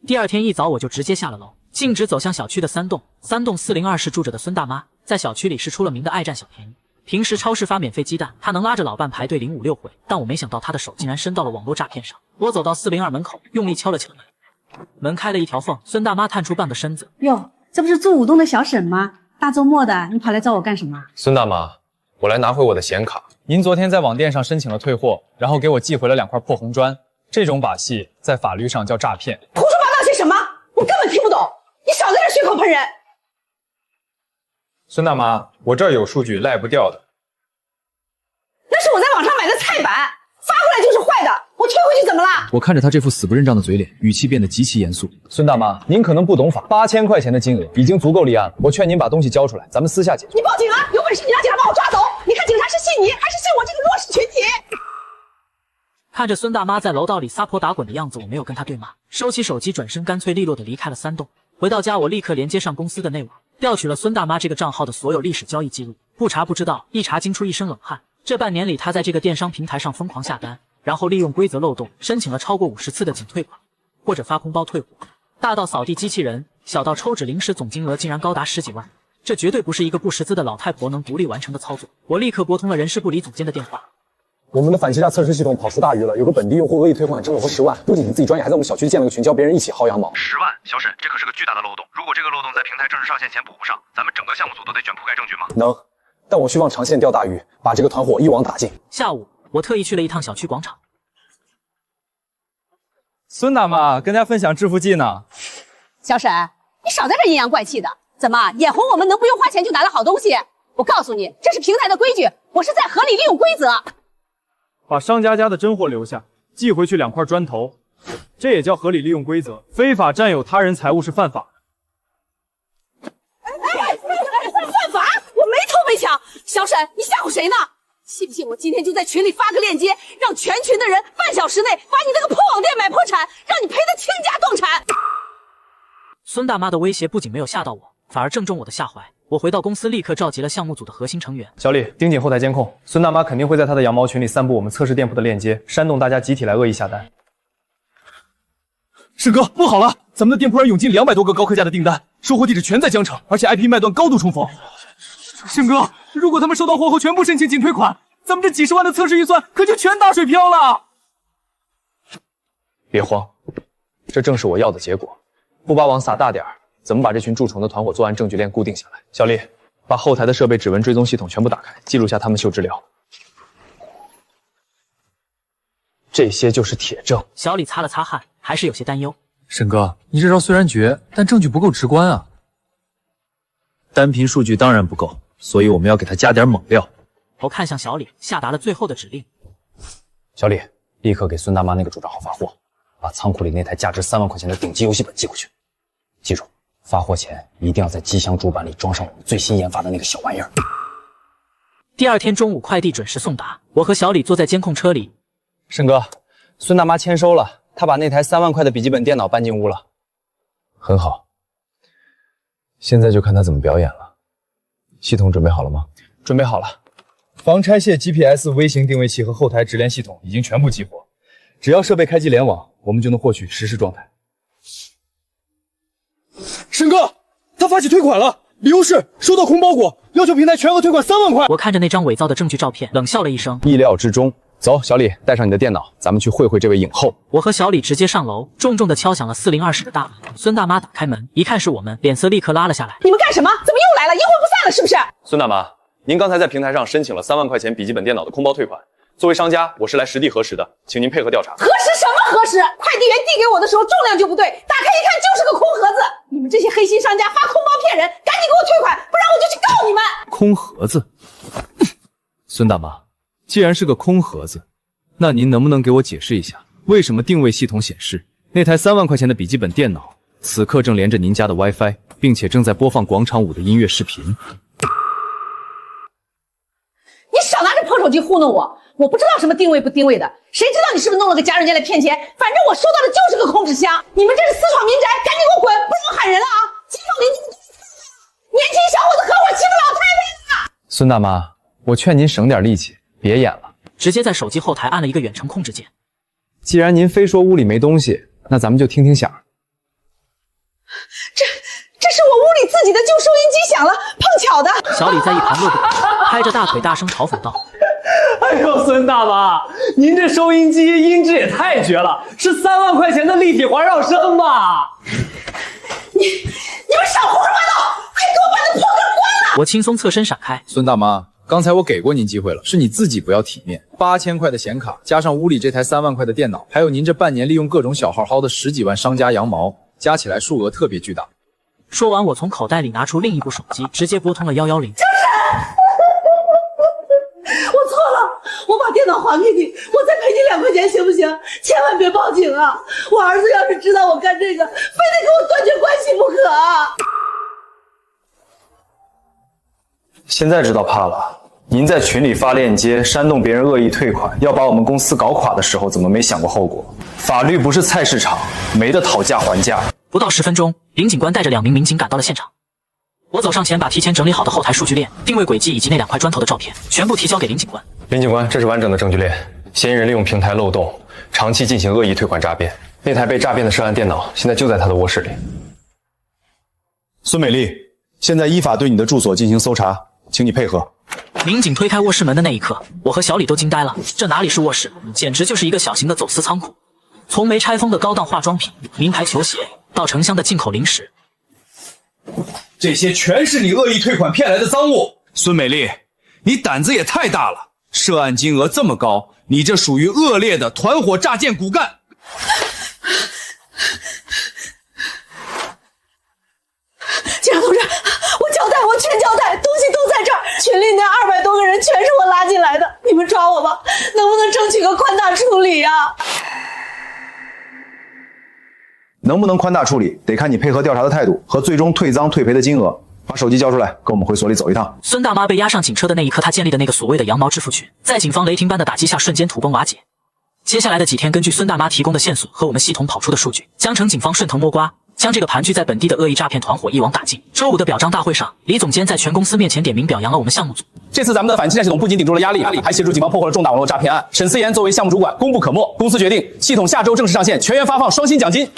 第二天一早我就直接下了楼，径直走向小区的3栋402室住着的孙大妈，在小区里是出了名的爱占小便宜。平时超市发免费鸡蛋，她能拉着老伴排队领5、6回，但我没想到她的手竟然伸到了网络诈骗上。我走到402门口，用力敲了敲门，门开了一条缝，孙大妈探出半个身子。哟，这不是住5栋的小沈吗？大周末的，你跑来找我干什么？孙大妈，我来拿回我的显卡。您昨天在网店上申请了退货，然后给我寄回了2块破红砖，这种把戏在法律上叫诈骗。胡说八道些什么？我根本听不懂，你少在这血口喷人。孙大妈，我这儿有数据赖不掉的。那是我在网上买的菜板，发回来就是坏的，我退回去怎么了？我看着他这副死不认账的嘴脸，语气变得极其严肃。孙大妈，您可能不懂法，8000块钱的金额已经足够立案了，我劝您把东西交出来，咱们私下解决。你报警啊！有本事你让警察把我抓走！你看警察是信你，还是信我这个弱势群体？看着孙大妈在楼道里撒泼打滚的样子，我没有跟她对骂，收起手机，转身干脆利落地离开了3栋。回到家，我立刻连接上公司的内网，调取了孙大妈这个账号的所有历史交易记录。不查不知道，一查惊出一身冷汗。这半年里，她在这个电商平台上疯狂下单，然后利用规则漏洞申请了超过50次的仅退款或者发红包退货，大到扫地机器人，小到抽纸零食，总金额竟然高达10几万。这绝对不是一个不识字的老太婆能独立完成的操作。我立刻拨通了人事部李总监的电话。我们的反欺诈测试系统跑出大鱼了，有个本地用户恶意退款挣了我10万，不仅你自己专业，还在我们小区建了个群，教别人一起薅羊毛。10万，小沈，这可是个巨大的漏洞。如果这个漏洞在平台正式上线前补不上，咱们整个项目组都得卷铺盖证据吗？能，但我希望长线钓大鱼，把这个团伙一网打尽。下午，我特意去了一趟小区广场。孙大妈跟大家分享致富记呢。小沈，你少在这阴阳怪气的，怎么眼红我们能不用花钱就拿到好东西？我告诉你，这是平台的规矩，我是在合理利用规则。把商家家的真货留下，寄回去2块砖头，这也叫合理利用规则。非法占有他人财物是犯法的。犯法？我没偷没抢。小沈，你吓唬谁呢？信不信我今天就在群里发个链接，让全群的人半小时内把你那个破网店买破产，让你赔得倾家荡产。孙大妈的威胁不仅没有吓到我，反而正中我的下怀。我回到公司，立刻召集了项目组的核心成员。小李，盯紧后台监控，孙大妈肯定会在她的羊毛群里散布我们测试店铺的链接，煽动大家集体来恶意下单。沈哥，不好了，咱们的店铺上涌进200多个高客价的订单，收货地址全在江城，而且 IP 脉段高度重逢。沈哥，如果他们收到货后全部申请仅退款，咱们这几10万的测试预算可就全打水漂了。别慌，这正是我要的结果。不把网撒大点儿，怎么把这群蛀虫的团伙作案证据链固定下来？小李，把后台的设备指纹追踪系统全部打开，记录下他们秀资料。这些就是铁证。小李擦了擦汗，还是有些担忧。沈哥，你这招虽然绝，但证据不够直观啊。单凭数据当然不够，所以我们要给他加点猛料。我看向小李，下达了最后的指令。小李，立刻给孙大妈那个主账号发货，把仓库里那台价值3万块钱的顶级游戏本寄过去。记住，发货前一定要在机箱主板里装上我们最新研发的那个小玩意儿。第二天中午，快递准时送达。我和小李坐在监控车里。沈哥，孙大妈签收了，她把那台3万块的笔记本电脑搬进屋了。很好，现在就看他怎么表演了。系统准备好了吗？准备好了，防拆卸 GPS 微型定位器和后台直联系统已经全部激活，只要设备开机联网，我们就能获取实时状态。沈哥，他发起退款了，理由是收到空包裹，要求平台全额退款3万块。我看着那张伪造的证据照片，冷笑了一声，意料之中。走，小李，带上你的电脑，咱们去会会这位影后。我和小李直接上楼，重重的敲响了4020的大门。孙大妈打开门，一看是我们，脸色立刻拉了下来。你们干什么？怎么又来了？阴魂不散了是不是？孙大妈，您刚才在平台上申请了3万块钱笔记本电脑的空包退款。作为商家，我是来实地核实的，请您配合调查。核实什么核实？快递员递给我的时候重量就不对，打开一看就是个空盒子。你们这些黑心商家发空包骗人，赶紧给我退款，不然我就去告你们。空盒子？孙大妈，既然是个空盒子，那您能不能给我解释一下，为什么定位系统显示那台3万块钱的笔记本电脑此刻正连着您家的 WiFi， 并且正在播放广场舞的音乐视频？你少拿着破手机糊弄我！我不知道什么定位不定位的，谁知道你是不是弄了个假软件来骗钱？反正我收到的就是个空纸箱。你们这是私闯民宅，赶紧给我滚，不然我喊人了啊！街坊邻居们都看了，年轻小伙子合伙欺负老太太呢！孙大妈，我劝您省点力气，别演了。直接在手机后台按了一个远程控制键。既然您非说屋里没东西，那咱们就听听响。这是我屋里自己的旧收音机响了，碰巧的。小李在一旁乐不可，拍着大腿大声嘲讽道：“哎呦，孙大妈，您这收音机音质也太绝了，是3万块钱的立体环绕声吧？”你们少胡说八道，快给我把那破根关了！我轻松侧身闪开。孙大妈，刚才我给过您机会了，是你自己不要体面。8000块的显卡，加上屋里这台3万块的电脑，还有您这半年利用各种小号薅的10几万商家羊毛，加起来数额特别巨大。说完，我从口袋里拿出另一部手机，直接拨通了110。我错了，我把电脑还给你，我再赔你2块钱行不行？千万别报警啊！我儿子要是知道我干这个，非得跟我断绝关系不可啊！现在知道怕了。您在群里发链接煽动别人恶意退款，要把我们公司搞垮的时候，怎么没想过后果？法律不是菜市场，没得讨价还价。不到10分钟，林警官带着2名民警赶到了现场。我走上前，把提前整理好的后台数据链、定位轨迹以及那2块砖头的照片全部提交给林警官。林警官，这是完整的证据链，嫌疑人利用平台漏洞，长期进行恶意退款诈骗。那台被诈骗的涉案电脑现在就在他的卧室里。孙美丽，现在依法对你的住所进行搜查，请你配合。民警推开卧室门的那一刻，我和小李都惊呆了，这哪里是卧室，简直就是一个小型的走私仓库。从没拆封的高档化妆品、名牌球鞋，到成箱的进口零食，这些全是你恶意退款骗来的赃物。孙美丽，你胆子也太大了，涉案金额这么高，你这属于恶劣的团伙诈骗骨干。警察同志，我交代，我全交代，东西都在这儿。群里那200多个人全是我拉进来的，你们抓我吧，能不能争取个宽大处理呀？能不能宽大处理，得看你配合调查的态度和最终退赃退赔的金额。把手机交出来，跟我们回所里走一趟。孙大妈被押上警车的那一刻，她建立的那个所谓的羊毛致富群，在警方雷霆般的打击下，瞬间土崩瓦解。接下来的几天，根据孙大妈提供的线索和我们系统跑出的数据，江城警方顺藤摸瓜，将这个盘踞在本地的恶意诈骗团伙一网打尽。周5的表彰大会上，李总监在全公司面前点名表扬了我们项目组。这次咱们的反欺诈系统不仅顶住了压力，还协助警方破获了重大网络诈骗案。沈思妍作为项目主管，功不可没。公司决定，系统下周正式上线，全员发放双薪奖金。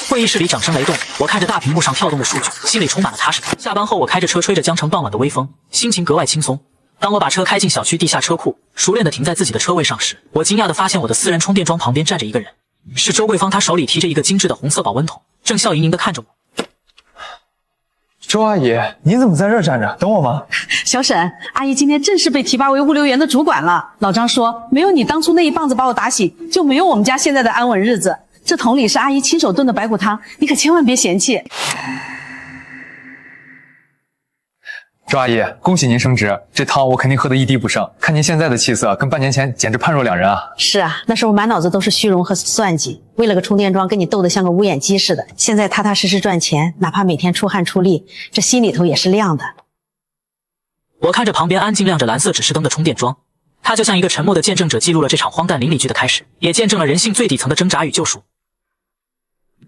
会议室里掌声雷动，我看着大屏幕上跳动的数据，心里充满了踏实感。下班后，我开着车吹着江城傍晚的微风，心情格外轻松。当我把车开进小区地下车库，熟练地停在自己的车位上时，我惊讶地发现我的私人充电桩旁边站着一个人，是周桂芳，她手里提着一个精致的红色保温桶，正笑盈盈地看着我。周阿姨，您怎么在这儿站着？等我吗？小沈，阿姨今天正式被提拔为物流园的主管了。老张说，没有你当初那一棒子把我打醒，就没有我们家现在的安稳日子。这桶里是阿姨亲手炖的白骨汤，你可千万别嫌弃。周阿姨，恭喜您升职，这汤我肯定喝得一滴不剩。看您现在的气色，跟半年前简直判若两人啊！是啊，那时候满脑子都是虚荣和算计，为了个充电桩跟你斗得像个乌眼鸡似的。现在踏踏实实赚钱，哪怕每天出汗出力，这心里头也是亮的。我看着旁边安静亮着蓝色指示灯的充电桩，它就像一个沉默的见证者，记录了这场荒诞邻里剧的开始，也见证了人性最底层的挣扎与救赎。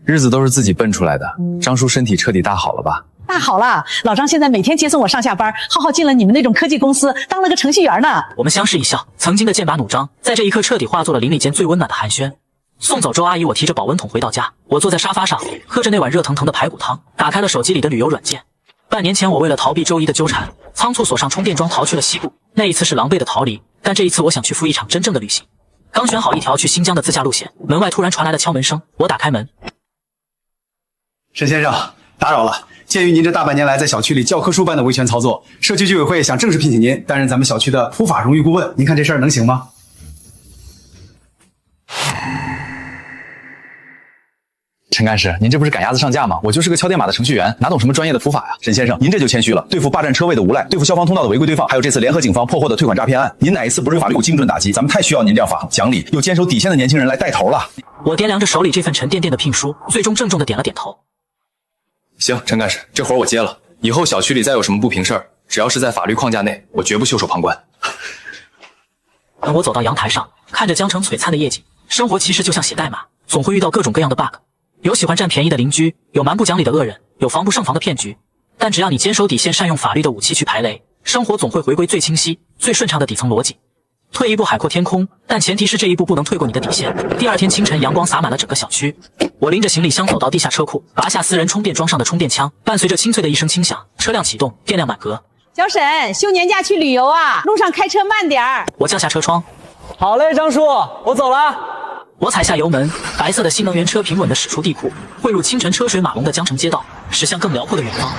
日子都是自己奔出来的，张叔身体彻底大好了吧？大好了，老张现在每天接送我上下班，浩浩进了你们那种科技公司，当了个程序员呢。我们相视一笑，曾经的剑拔弩张，在这一刻彻底化作了邻里间最温暖的寒暄。送走周阿姨，我提着保温桶回到家。我坐在沙发上，喝着那碗热腾腾的排骨汤，打开了手机里的旅游软件。半年前，我为了逃避周姨的纠缠，仓促锁上充电桩逃去了西部。那一次是狼狈的逃离，但这一次我想去赴一场真正的旅行。刚选好一条去新疆的自驾路线，门外突然传来了敲门声。我打开门，沈先生，打扰了。鉴于您这大半年来在小区里教科书般的维权操作，社区居委会想正式聘请您担任咱们小区的普法荣誉顾问，您看这事儿能行吗？陈干事，您这不是赶鸭子上架吗？我就是个敲电码的程序员，哪懂什么专业的普法呀？沈先生，您这就谦虚了。对付霸占车位的无赖，对付消防通道的违规堆放，还有这次联合警方破获的退款诈骗案，您哪一次不是法律有精准打击？咱们太需要您这样法行、讲理又坚守底线的年轻人来带头了。我掂量着手里这份沉甸甸的聘书，最终郑重的点了点头。行，陈干事，这活我接了。以后小区里再有什么不平事儿，只要是在法律框架内，我绝不袖手旁观。等我走到阳台上，看着江城璀璨的夜景，生活其实就像写代码，总会遇到各种各样的 bug。有喜欢占便宜的邻居，有蛮不讲理的恶人，有防不胜防的骗局。但只要你坚守底线，善用法律的武器去排雷，生活总会回归最清晰、最顺畅的底层逻辑。退一步海阔天空，但前提是这一步不能退过你的底线。第二天清晨，阳光洒满了整个小区。我拎着行李箱走到地下车库，拔下私人充电桩上的充电枪，伴随着清脆的一声轻响，车辆启动，电量满格。小沈，休年假去旅游啊？路上开车慢点儿。我降下车窗。好嘞，张叔，我走了。我踩下油门，白色的新能源车平稳地驶出地库，汇入清晨车水马龙的江城街道，驶向更辽阔的远方。